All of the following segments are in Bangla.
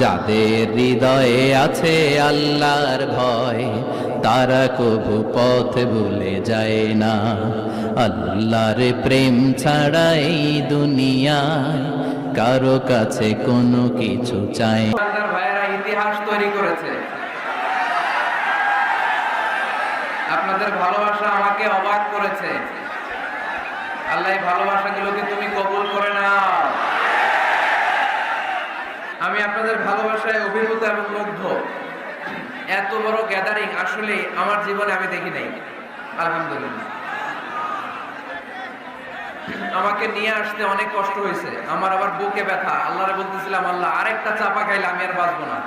যাদের হৃদয়ে আছে আল্লাহর ভয়, তারা কবু পথ ভুলে যায় না। আল্লাহর প্রেম ছাড়া এই দুনিয়ায় কারো কাছে কোনো কিছু চায় না। আপনার ভাইয়েরা ইতিহাস তৈরি করেছে। আপনাদের ভালোবাসা আমাকে অবাক করেছে। আল্লাহ এই ভালোবাসাগুলোকে তুমি কবুল করে নাও। আমি আপনাদের ভালোবাসায় অভিভূত এবং মুগ্ধ। এত বড় গ্যাদারিং আসলে আমার জীবনে আমি দেখি নাই। আলহামদুলিল্লাহ। আমাকে নিয়ে আসতে অনেক কষ্ট হয়েছে। আমার আবার বুকে ব্যথা। আল্লাহরে বলতেছিলাম, আল্লাহ আরেকটা চাপা খাইলে আমি আর বাঁচবো না।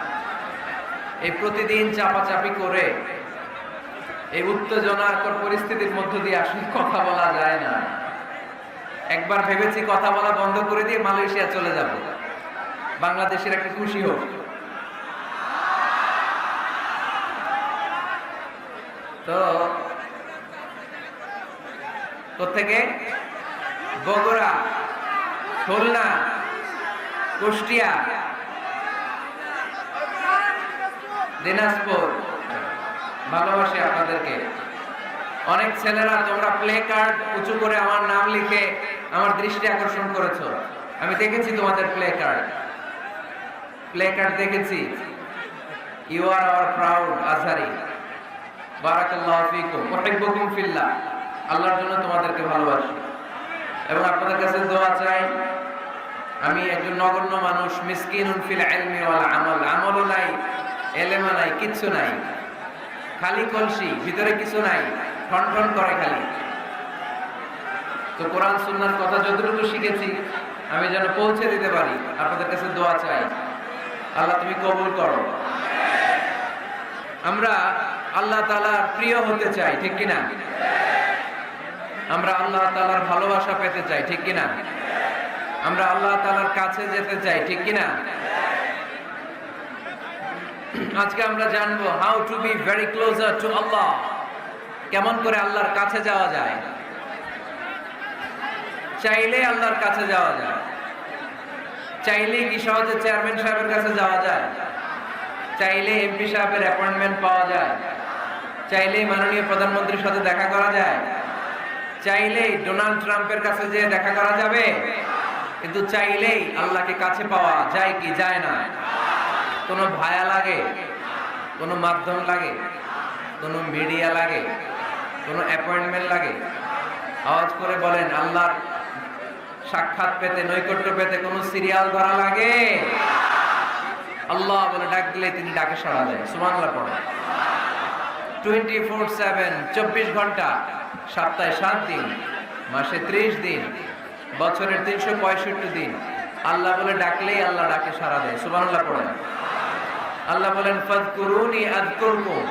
এই প্রতিদিন চাপাচাপি করে এই উত্তেজনাকর পরিস্থিতির মধ্য দিয়ে আসলে কথা বলা যায় না। একবার ভেবেছি কথা বলা বন্ধ করে দিয়ে মালয়েশিয়া চলে যাব, বাংলাদেশের একটা খুশি হোক। তো কোত্থেকে? বগুড়া, খুলনা, কুষ্টিয়া, দিনাজপুর। ভালোবাসি আপনাদেরকে। অনেক ছেলেরা তোমরা প্লে কার্ড উঁচু করে আমার নাম লিখে আমার দৃষ্টি আকর্ষণ করেছো। আমি দেখেছি তোমাদের প্লে কার্ড দেখেছি। You are our proud Azhari. বারাকাল্লাহু ফিকুম ওয়া উহিব্বুকুম ফিল্লাহ। আল্লাহর জন্য তোমাদেরকে ভালোবাসি এবং আপনাদের কাছে দোয়া চাই। আমি একজন নগণ্য মানুষ, মিসকিনুন ফিল ইলমি ওয়াল আমাল। আমলও নাই, এলেমও নাই, কিচ্ছু নাই, খালি কলসি, ভিতরে কিছু নাই, ঠন করে খালি। তো কোরআন সুন্নাহর কথা যতটুকু শিখেছি আমি যেন পৌঁছে দিতে পারি। আপনাদের কাছে দোয়া চাই, আল্লাহ তুমি কবুল করো। আমরা আল্লাহ তাআলার প্রিয় হতে চাই, ঠিক কিনা? আমরা আল্লাহ তাআলার ভালোবাসা পেতে চাই, ঠিক কিনা? আমরা আল্লাহ তাআলার কাছে যেতে চাই, ঠিক কিনা? আজকে আমরা জানবো how to be very closer to আল্লাহ। কেমন করে আল্লাহর কাছে যাওয়া যায়। চাইলে আল্লাহর কাছে যাওয়া যায়। চাইলে কি সহজে চেয়ারম্যান সাহেবের কাছে যাওয়া যায়? চাইলে এমপি সাহেবের অ্যাপয়েন্টমেন্ট পাওয়া যায়? চাইলেই মাননীয় প্রধানমন্ত্রীর সাথে দেখা করা যায়? চাইলেই ডোনাল্ড ট্রাম্পের কাছে যেয়ে দেখা করা যাবে? কিন্তু চাইলেই আল্লাহকে কাছে পাওয়া যায় কি যায় না? কোনো ভায়া লাগে, কোনো মাধ্যম লাগে, কোনো মিডিয়া লাগে, কোনো অ্যাপয়েন্টমেন্ট লাগে? আওয়াজ করে বলেন, আল্লাহর সাক্ষাৎ পেতে, নৈকট্য পেতে কোনো সিরিয়াল ধরা লাগে? আল্লাহ বলে ডাক দিলে তিনি ডাকে সাড়া দেয়। সুবহানাল্লাহ পড়ে। 24/7, 24 ঘন্টা, সপ্তাহে 7 দিন, মাসে 30 দিন, বছরের 365 দিন আল্লাহ বলে ডাকলেই আল্লাহ ডাকে সাড়া দেয়। সুবহানাল্লাহ পড়ে। আল্লাহ বলেন, ফাযকুরুনি আযকুরকুম।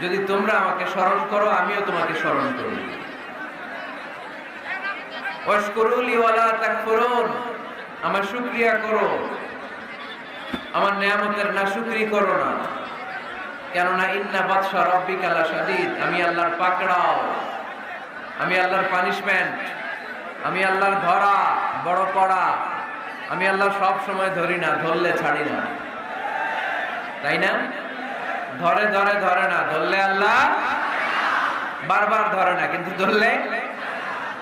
যদি তোমরা আমাকে স্মরণ করো আমিও তোমাকে স্মরণ করব। ওয়াশকুরুলি ওয়ালা তাকফুরুন। আমার শুকরিয়া করো, আমার নিয়ামতের নাশুকরি করো না। কেননা ইন্না বাতশা রাব্বিকা লাশাদীদ। আমি আল্লাহর পাকড়াও, আমি আল্লাহর পানিশমেন্ট, আমি আল্লাহর ধরা বড় কড়া। আমি আল্লাহ সব সময় ধরি না, ধরলে ছাড়ি না, তাই না? ধরে ধরে ধরে না, ধরলে আল্লাহ বারবার ধরে না, কিন্তু ধরলে।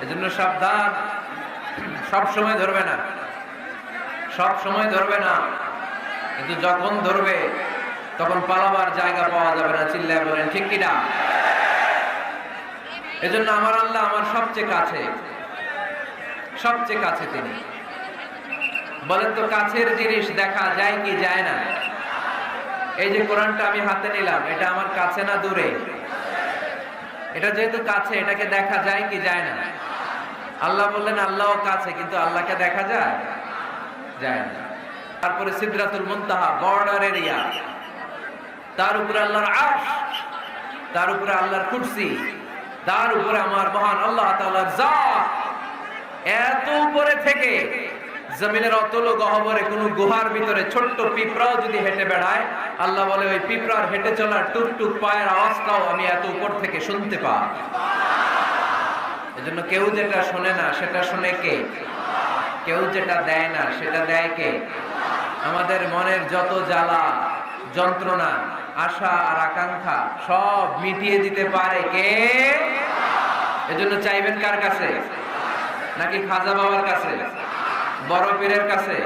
এজন্য সাবধান, সব সময় ধরবে না, সব সময় ধরবে না, কিন্তু যখন ধরবে তখন পালাবার জায়গা পাওয়া যাবে না। চিল্লায় বলেন ঠিক কিনা? এজন্য আমার আল্লাহ আমার সবচেয়ে কাছে, সবচেয়ে কাছে তিনি। বলেন তো কাছের জিনিস দেখা যায় কি যায় না? এই যে কোরআনটা আমি হাতে নিলাম, এটা আমার কাছে না দূরে? এটা যেহেতু কাছে, এটাকে দেখা যায় কি যায় না? আল্লাহ বললেন আল্লাহও কাছে, কিন্তু আল্লাহকে দেখা যায়? যায় না। তারপরে সিদরাতুল মুনতাহা, বর্ডার এরিয়া, তার উপরে আল্লাহর আরশ, তার উপরে আল্লাহর কুরসি, তার উপরে আমার মহান আল্লাহ তাআলার জাত। এত উপরে থেকে জমিনের অতল গহ্বরে কোন গুহার ভিতরে ছোট্ট পিঁপড়াও যদি হেঁটে বেড়ায়, আল্লাহ বলে ওই পিঁপড়ার হেঁটে চলার টুকটুক পায়ের আওয়াজটাও আমি এত উপর থেকে শুনতে পাই। এজন্য কেউ যেটা শোনে না সেটা শোনে কে? কেউ যেটা দেয় না সেটা দেয় কে? আমাদের মনের যত জ্বালা যন্ত্রণা আশা আর আকাঙ্ক্ষা সব মিটিয়ে দিতে পারে কে? এজন্য চাইবেন কার কাছে? নাকি খাজা বাবার কাছে, বড় পীরের কাছে,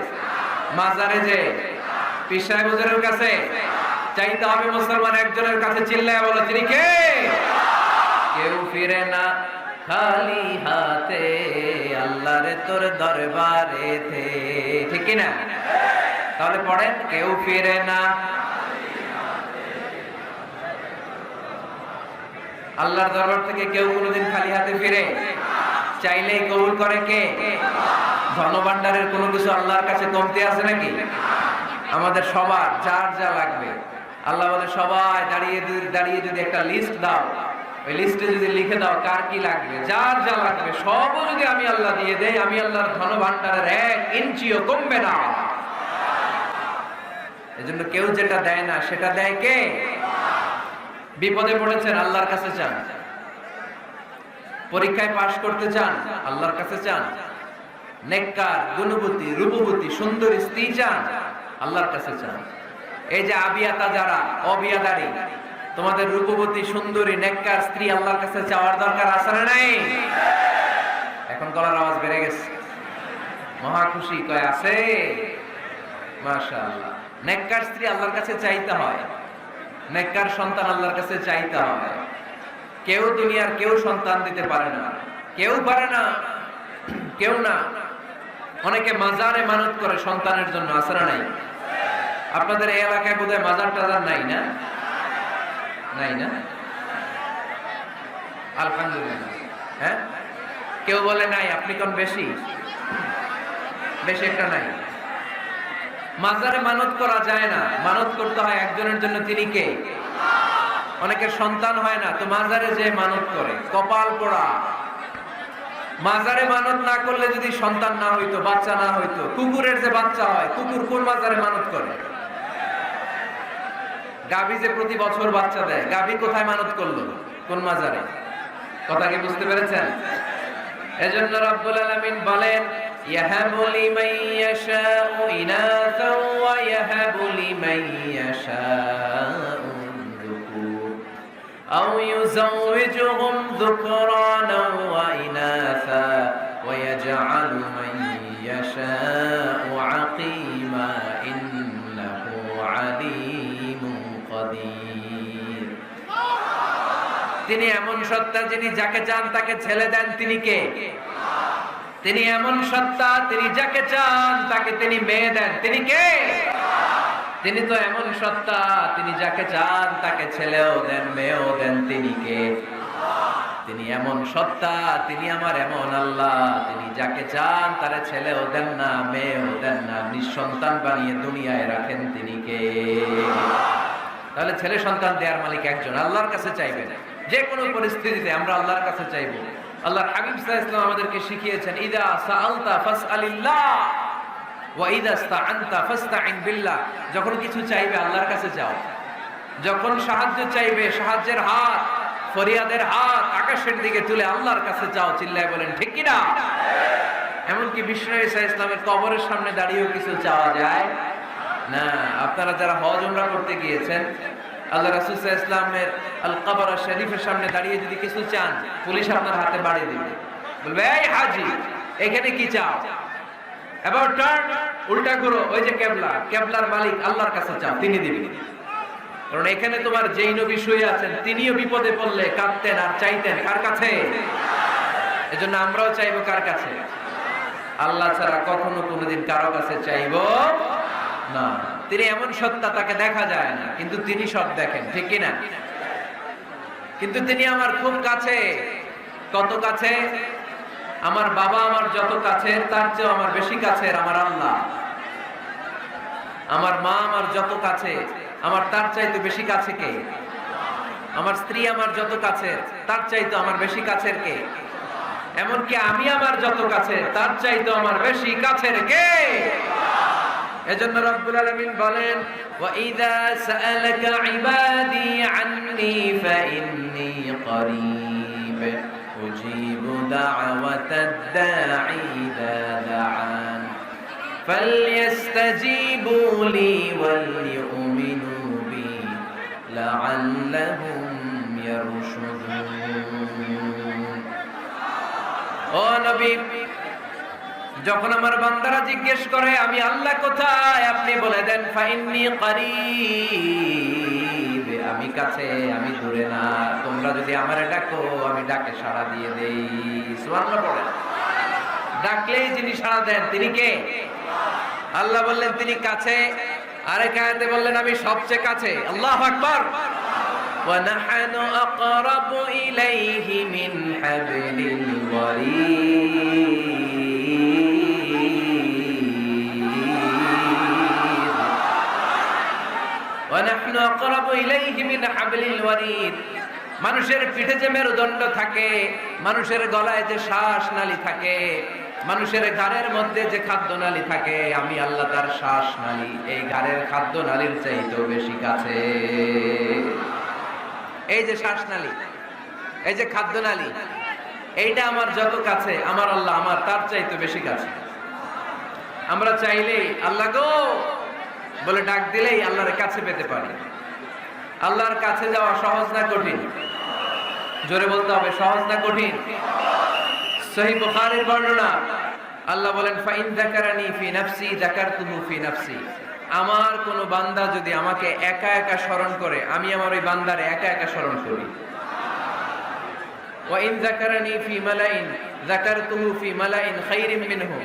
মাজারে যে পীর সাহেব হুজুরের কাছে? চাইতে হবে মুসলমান একজনের কাছে। চিল্লায় বলো, তিনি কে? কেউ ফিরে না খালি হাতে, আল্লাহরে তোর দরবারেতে। ঠিক কি না? তাহলে পড়েন, কেউ ফিরে না। আল্লাহর দরবার থেকে কেউ কোনোদিন খালি হাতে ফিরে? চাইলেই কবুল করে কে? ধনভাণ্ডারের কোনো কিছু আল্লাহর কাছে কমতি আছে নাকি? আমাদের সবার যার যা লাগবে, আল্লাহ বলে সবাই দাঁড়িয়ে যদি একটা লিস্ট দাও, ওই লিস্টে যদি লিখে দাও কার কি লাগবে, যার যা লাগবে সবও যদি আমি আল্লাহ দিয়ে দেই, আমি আল্লাহর ধনভাণ্ডারের 1 ইঞ্চিও কমবে না। এজন্য কেউ যেটা দেয় না সেটা দেয় কে? বিপদে পড়েছেন, আল্লাহর কাছে চান। পরীক্ষায় পাশ করতে চান, আল্লাহর কাছে চান। নেককার, গুণবতী, রূপবতী, সুন্দর স্ত্রী চান, আল্লাহর কাছে চান। এই যে আবিয়াতা যারা অবিয়াদারি, তোমাদের রূপবতী, সুন্দরী, নেককার স্ত্রী আল্লাহর কাছে চাওয়ার দরকার আছে না নাই? এখন গলার আওয়াজ বেড়ে গেছে, মহা খুশি, কয় আছে। মাশাআল্লাহ। নেককার স্ত্রী আল্লাহর কাছে চাইতে হয়, নেককার সন্তান আল্লাহর কাছে চাইতে হয়। কেউ দুনিয়ার কেউ সন্তান দিতে পারে না, কেউ পারে না, কেউ না। অনেকে মাজারে মানত করে সন্তানের জন্য, আছে না নাই? আপনাদের এই এলাকায় বোধহয় মাজার টাজার নাই না? নাই না? আলহামদুলিল্লাহ। হ্যাঁ, কেউ বলে নাই, আপনি কোন বেশি বেশি একটা নাই। মাজারে মানত করা যায় না, মানত করতে হয় একজনের জন্য, তিনি কে? অনেকের সন্তান হয় না, তো মাজারে যে মানত করে, কপাল পোড়া। মাজারে মানত না করলে যদি সন্তান না হইতো, বাচ্চা না হইতো, কুকুরের যে বাচ্চা হয়, কুকুর কোন মাজারে মানত করে? গাভী যে প্রতি বছর বাচ্চা দেয়, গাভী কোথায় মানত করলো? কোন মাজারে? কথা কি বুঝতে পেরেছেন? এজন্য রব্বুল আলামিন বলেন, ইয়াহাবু লিমান ইয়াশাউ ইনাসা ওয়া ইয়াহাবু লিমান ইয়াশাউ যুকুর আও ইউযাওয়িজুহুম যুকরানা ওয়া ইনাসা ওয়া ইয়াজআলু মান ইয়াশাউ আকিমা ইন্নাহু আলীমুন কাদির। তিনি এমন সত্তা, যিনি যাকে চান তাকে ছেলে দেন, তিনি কে? তিনি এমন সত্তা, তিনি যাকে চান তাকে তিনি মেয়ে দেন, তিনি কে? তিনি তো এমন সত্তা, তিনি যাকে চান তাকে ছেলেও দেন, মেয়েও দেন, তিনি কে? তিনি এমন সত্তা, তিনি আমার এমন আল্লাহ, তিনি যাকে চান তারে ছেলেও দেন না, মেয়েও দেন না, নিঃসন্তান বানিয়ে দুনিয়ায় রাখেন, তিনি কে? তাহলে ছেলে সন্তান দেওয়ার মালিক একজন, আল্লাহর কাছে চাইবেন। যে কোনো পরিস্থিতিতে আমরা আল্লাহর কাছে চাইবো। আল্লাহর হাবিব সাল্লাল্লাহু আলাইহি ওয়াসাল্লাম আমাদেরকে শিখিয়েছেন, ইদা সাআলতা ফাসআলিল্লাহ ওয়া ইদা ইসতাআনতা ফাসতাইন বিল্লাহ। যখন কিছু চাইবে আল্লাহর কাছে চাও, যখন সাহায্য চাইবে সাহায্যের হাত, ফরিয়াদের হাত আকাশের দিকে তুলে আল্লাহর কাছে চাও। চিল্লায় বলেন ঠিক কি না? এমনকি বিষ্ণু নবী সাল্লাল্লাহু আলাইহি ওয়াসাল্লামের কবরের সামনে দাঁড়িয়েও কিছু চাওয়া যায় না। আপনারা যারা হজ উমরা করতে গিয়েছেন, আল্লাহ রাসূল সাল্লাল্লাহু আলাইহি ওয়াসাল্লামের আল কবর শরীফের সামনে দাঁড়িয়ে যদি কিছু চান, পুলিশ আপনার হাতে বাড়ি দিবে, বলবে এই হাজী এখানে কি চাও? এবার টার্ন, উল্টা করো, ওই যে কেবলা, কেবলার মালিক আল্লাহর কাছে চাও, তিনি দিবেন। কারণ এখানে তোমার যেই নবী শুয়ে আছেন, তিনিও বিপদে পড়লে কাঁদতেন আর চাইতেন কার কাছে? এজন্য আমরাও চাইবো কার কাছে? আল্লাহ ছাড়া কখনো কোনোদিন কারো কাছে চাইবো না। তিনি এমন সত্তা, তাকে দেখা যায় না, কিন্তু তিনি সব দেখেন, ঠিক কিনা? কিন্তু তিনি আমার খুব কাছে। কত কাছে? আমার বাবা আমার যত কাছের, তার চেয়েও আমার বেশি কাছের আমার আল্লাহ। আমার মা আমার যত কাছে, আমার তার চাইতে বেশি কাছে কে? আমার স্ত্রী আমার যত কাছের, তার চাইতে আমার বেশি কাছের কে? এমনকি আমি আমার যত কাছে, তার চাইতে আমার বেশি কাছের কে? এজন্য রব্বুল আলামিন বলেন, ওয়া ইযা সাআলাকা ইবাদি আন্নী ফাইন্নী করিব উজিবু দাওয়াতাদ দাঈ ইযা দাআন فليستجيبوا لي وليؤمنوا بي لعلهم يرشدون ও নবী, যখন আমার বান্দারা জিজ্ঞেস করে আমি আল্লাহ কোথায়, আপনি বলে দেন ফাইন্নী করিব, আমি কাছে, আমি দূরে না। তোমরা যদি আমারে ডাকো আমি ডাকে সাড়া দিয়ে দেই। সুবহানাল্লাহ বলেন। ডাকলেই যিনি সাড়া দেন তিনি কে? আল্লাহ বললেন তিনি কাছে। আরেক আয়াতে বললেন আমি সবচেয়ে কাছে। আল্লাহু আকবার। ওয়া নাহনু আকরাবু ইলাইহি মিন হাবলিল ওয়ারিদ। ওয়া নাহনু আকরাবু ইলাইহি মিন হাবলিল ওয়ারিদ। মানুষের পিঠে যে মেরুদণ্ড থাকে, মানুষের গলায় যে শ্বাস নালী থাকে, মানুষের ঘাড়ের মধ্যে যে খাদ্য নালী থাকে, আমি আল্লাহ তার শ্বাস নালী এই ঘাড়ের খাদ্য নালীর চাইতেও বেশি কাছে। এই যে শ্বাস নালী, এই যে খাদ্য নালী, এইটা আমার যত কাছে, আমার আল্লাহ আমার তার চাইতে বেশি কাছে। আমরা চাইলেই আল্লাহ গো বলে ডাক দিলেই আল্লাহর কাছে পেতে পারি। আল্লাহর কাছে যাওয়া সহজ না কঠিন? জোরে বলতে হবে, সহজ না কঠিন? সহিহ বুখারীর বর্ণনা, আল্লাহ বলেন ফাইন যাকারানি ফি নাফসি যাকারতুহু ফি নাফসি। আমার কোন বান্দা যদি আমাকে একা একা স্মরণ করে, আমি আমার ওই বান্দারে একা একা স্মরণ করি। ওয়া ইন যাকারানি ফি মালাইন যাকারতুহু ফি মালাইন খায়রিম মিনহু।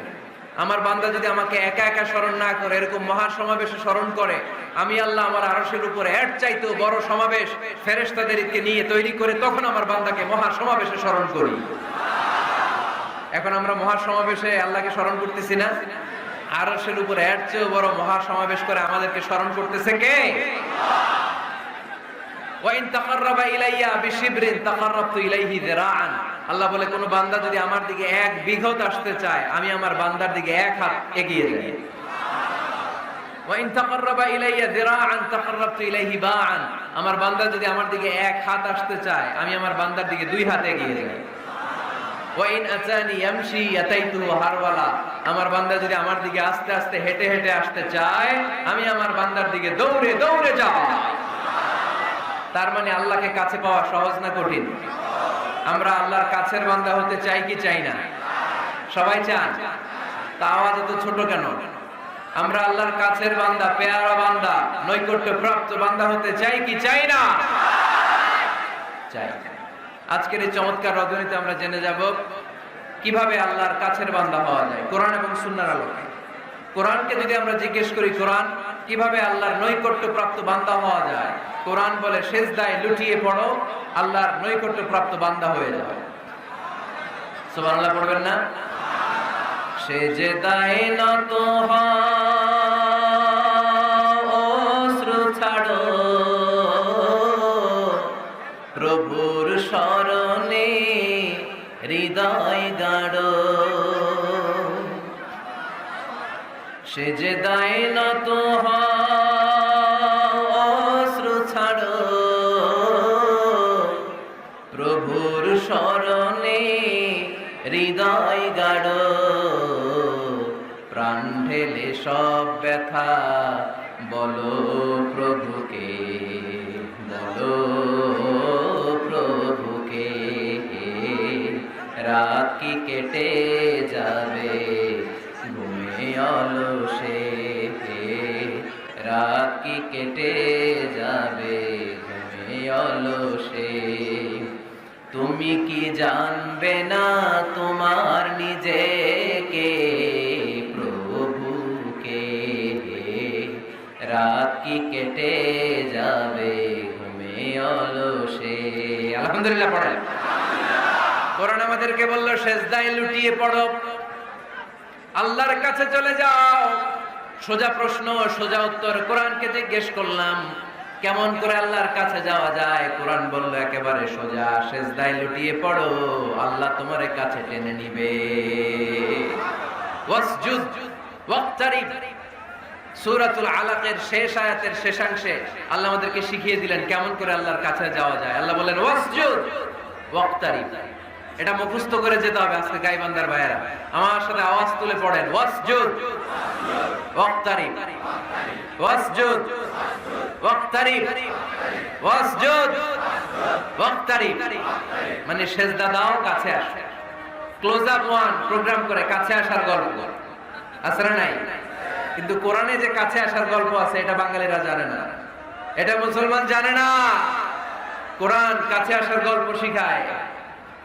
আমার বান্দা যদি আমাকে একা একা স্মরণ না করে, এরকম মহা সমাবেশে স্মরণ করে, আমি আল্লাহ আমার আরশের উপরে এর চাইতেও বড় সমাবেশ ফেরেশতাদেরকে নিয়ে তৈরি করে তখন আমার বান্দাকে মহা সমাবেশে স্মরণ করি। এখন আমরা মহা সমাবেশে আল্লাহকে স্মরণ করতেছি না? আরশের উপরে এর চেয়েও বড় মহা সমাবেশ করে আমাদেরকে স্মরণ করতেছে কে? ওয়া ইন তাকাররাবা ইলাইয়া বিশিবরিন তাকাররাবতু ইলাইহি যিরাআন। আল্লাহ বলে কোন বান্দা যদি আমার দিকে এক বিঘত আসতে চায়, আমি আমার বান্দার দিকে এক হাত এগিয়ে যাই। ওয়া ইন তাকাররাবা ইলাইয়া যিরাআন তাকাররাবতু ইলাইহি বাআন। আমার বান্দা যদি আমার দিকে এক হাত আসতে চায়, আমি আমার বান্দার দিকে দুই হাত এগিয়ে যাই। ওয়া ইন আতানি ইয়ামশি আতাইতুহু হারওয়ালা। আমার বান্দা যদি আমার দিকে আস্তে আস্তে হেঁটে হেঁটে আসতে চায়, আমি আমার বান্দার দিকে দৌড়ে দৌড়ে যাই। তার মানে আল্লাহকে কাছে পাওয়া সহজ না কঠিন? আমরা আল্লাহর কাছের বান্দা হতে চাই কি চাই না? সবাই চান। তা আওয়াজ এত ছোট কেন? আমরা আল্লাহর কাছের বান্দা, পেয়ারা বান্দা, নৈকট্য প্রাপ্ত বান্দা হতে চাই কি চাই না? চাই। আজকের এই চমৎকার রজনীতে আমরা জেনে যাব কিভাবে আল্লাহর কাছের বান্দা হওয়া যায় কোরআন এবং সুন্নাহর আলোকে। কোরআনকে যদি আমরা জিজ্ঞেস করি কোরআন কিভাবে আল্লাহর নৈকট্য প্রাপ্ত বান্দা হওয়া যায়, কোরআন বলে সেজদায় লুটিয়ে পড়ো, আল্লাহর নৈকট্য প্রাপ্ত বান্দা হয়ে যাও। সুবহানাল্লাহ পড়বেন না? সেজদায় নত হও, অশ্রু ছাড়ো, প্রভুর শরণে হৃদয় গাড়ো। সেজদায় নত হও, অশ্রু ছাড়ো, প্রভুর শরণে হৃদয় গাড়ো। প্রাণ ঢেলে সব ব্যথা বলো প্রভুকে, বলো প্রভুকে। রাত কি কেটে যাবে ঘুমে অলসে, রাত কি কেটে যাবে ঘুমে অলসে। তুমি কি জানবে না তোমার নিজেকে প্রভুকে, রাত কি কেটে যাবে ঘুমে অলসে। আলহামদুলিল্লাহ পড়েন। কোরআন আমাদেরকে বলল সেজদায় লুটিয়ে পড়ো, আল্লাহর কাছে চলে যাও। সোজা প্রশ্ন, সোজা উত্তর। কোরআনকে জিজ্ঞেস করলাম কেমন করে আল্লাহর কাছে যাওয়া যায়, কোরআন বলল একেবারে সোজা, সেজদায় লুটিয়ে পড়ো, আল্লাহ তোমার কাছে টেনে নিবে। ওয়াসজুদ ওয়াক্তারিব। সূরাতুল আলাকের শেষ আয়াতের শেষাংশে আল্লাহ আমাদেরকে শিখিয়ে দিলেন কেমন করে আল্লাহর কাছে যাওয়া যায়। আল্লাহ বলেন ওয়াসজুদ ওয়াক্তারিব। এটা মুখস্থ করে যেতে হবে আজকে গাইবান্দার ভাইয়েরা, আমার সাথে আওয়াজ তুলে পড়েন ওয়াসজুদ ওয়াক্তারিব ওয়াসজুদ ওয়াক্তারিব ওয়াসজুদ ওয়াক্তারিব, মানে সেজদা দাও, কাছে আসো। ক্লোজ আপ ওয়ান প্রোগ্রাম করে কাছে আসার গল্প আছে না নাই? কিন্তু কোরআনে যে কাছে আসার গল্প আছে এটা বাঙালিরা জানে না, এটা মুসলমান জানে না। কোরআন কাছে আসার গল্প শিখায়,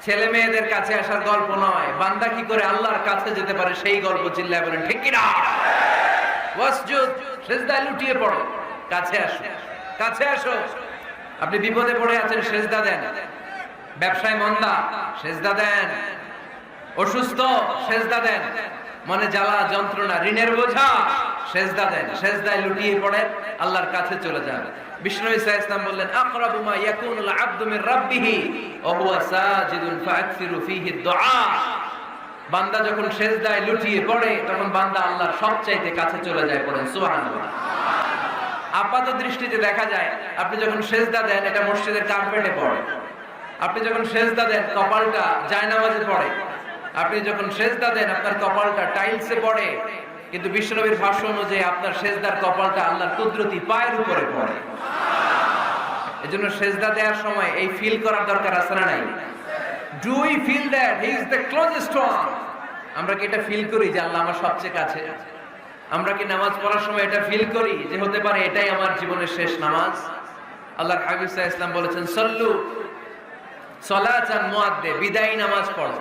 ছেলে মেয়েদের কাছে আসার গল্প নয়। বান্দা কি করে আল্লাহর কাছে যেতে পারে সেই গল্প। চিল্লায় বলেন ঠিক কিনা? ওয়াসজুদ, সিজদায় লুটিয়ে পড়ো, কাছে আসো, কাছে আসো। আপনি বিপদে পড়ে আছেন, সিজদা দেন। ব্যবসায় মন্দা, সিজদা দেন। অসুস্থ, সিজদা দেন। মনে জ্বালা যন্ত্রণা, ঋণের বোঝা, সিজদা দেন। সিজদায় লুটিয়ে পড়েন, আল্লাহর কাছে চলে যান। বিষ্ণু ঈসা ইসলাম বললেন, আকরাবু মা ইয়াকুনুল আবদু মির রাব্বিহি ওয়া হুয়া সাজিদুন ফাআকসিরু ফীহি দুআ। বান্দা যখন সিজদায় লুটিয়ে পড়ে তখন বান্দা আল্লাহর সবচাইতে কাছে চলে যায়। পড়েন সুবহানাল্লাহ। আপাত দৃষ্টিতে দেখা যায় আপনি যখন সিজদা দেন এটা মসজিদের কার্পেটে পড়ে। আপনি যখন সিজদা দেন কপালটা জায়নামাজে পড়ে। আপনি যখন সিজদা দেন আপনার কপালটা টাইলসে পড়ে। কিন্তু বিশ্বনবীর ভাষ্য অনুযায়ী আপনার সিজদার কপালটা আল্লাহর কুদরতি পায়ের উপরে পড়ে। এজন্য সিজদা দেওয়ার সময় এই ফিল করার দরকার আছে না নাই? Do we feel that he is the closest one? আমরা কি এটা ফিল করি যে আল্লাহ আমার সবচেয়ে কাছে? আমরা কি নামাজ পড়ার সময় এটা ফিল করি যে হতে পারে এটাই আমার জীবনের শেষ নামাজ? আল্লাহর হাবিব সাল্লাল্লাহু আলাইহি ওয়াসাল্লাম বলেছেন, সাল্লু সালাতান মুআদ্দে, বিদায়ী নামাজ পড়ো।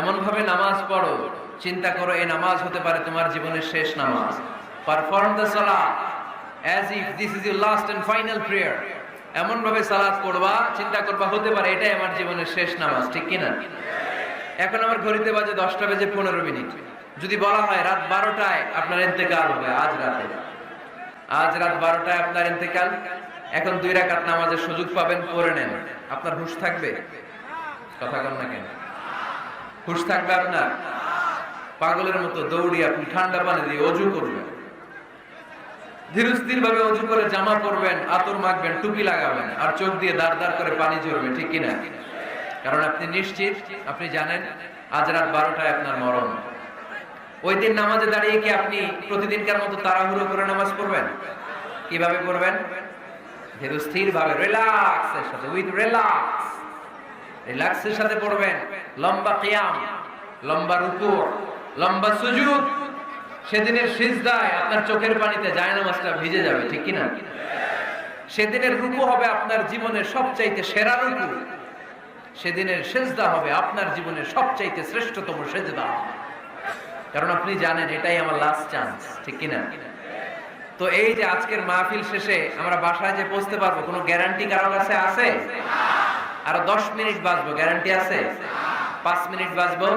এমন ভাবে নামাজ পড়ো, চিন্তা করো এই নামাজ হতে পারে তোমার জীবনের শেষ নামাজ। পারফর্ম দ্য সালাত as if this is your last and final prayer. এমন ভাবে সালাত পড়বা, চিন্তা করবা হতে পারে এটাই আমার জীবনের শেষ নামাজ। ঠিক কিনা? এখন আমার ঘড়িতে বাজে 10:15। যদি বলা হয় রাত 12টায় আপনার ইন্তেকাল হবে, আজ রাত 12টায় আপনার ইন্তেকাল, এখন 2 রাকাত নামাজের সুযোগ পাবেন, পড়ে নেন। আপনার হুঁশ থাকবে? কথা বল না কেন? হুঁশ থাকবে আপনার? পাগলের মতো দৌড়ি আপনি ঠান্ডা পানি দিয়ে ওযু করবেন, ধীরস্থির ভাবে ওযু করে জামা পরবেন, আতর মাখবেন, টুপি লাগাবেন, আর চোখ দিয়ে দাঁড় দাঁড় করে পানি ঝরবে। ঠিক কিনা? কারণ আপনি নিশ্চিত, আপনি জানেন আজ রাত 12টায় আপনার মরণ। ওই দিন নামাজে দাঁড়িয়ে কি আপনি প্রতিদিনকার মতো তাড়াহুড়ো করে নামাজ পড়বেন? কিভাবে পড়বেন? ধীরস্থির ভাবে, রিল্যাক্সের সাথে, উইথ রিল্যাক্সের সাথে পড়বেন। লম্বা কিয়াম, লম্বা রুকু, লম্বা সুজুদ। সেদিনের সিজদায় আপনার চোখের পানিতে জায়নামাজটা ভিজে যাবে। ঠিক কিনা? সেদিনের রুকু হবে আপনার জীবনের সবচাইতে সেরা রুকু। সেদিনের সিজদা হবে আপনার জীবনের সবচাইতে শ্রেষ্ঠতম সিজদা। কারণ আপনি জানেন এটাই আমার লাস্ট চান্স। ঠিক কিনা? তো এই যে আজকের মাহফিল শেষে আমরা বাসায় যে পৌঁছতে পারবো, কোনো গ্যারান্টি কারো কাছে আছে? আরো 10 মিনিট বাঁচবো, গ্যারান্টি আছে? 5 মিনিট বাঁচবো,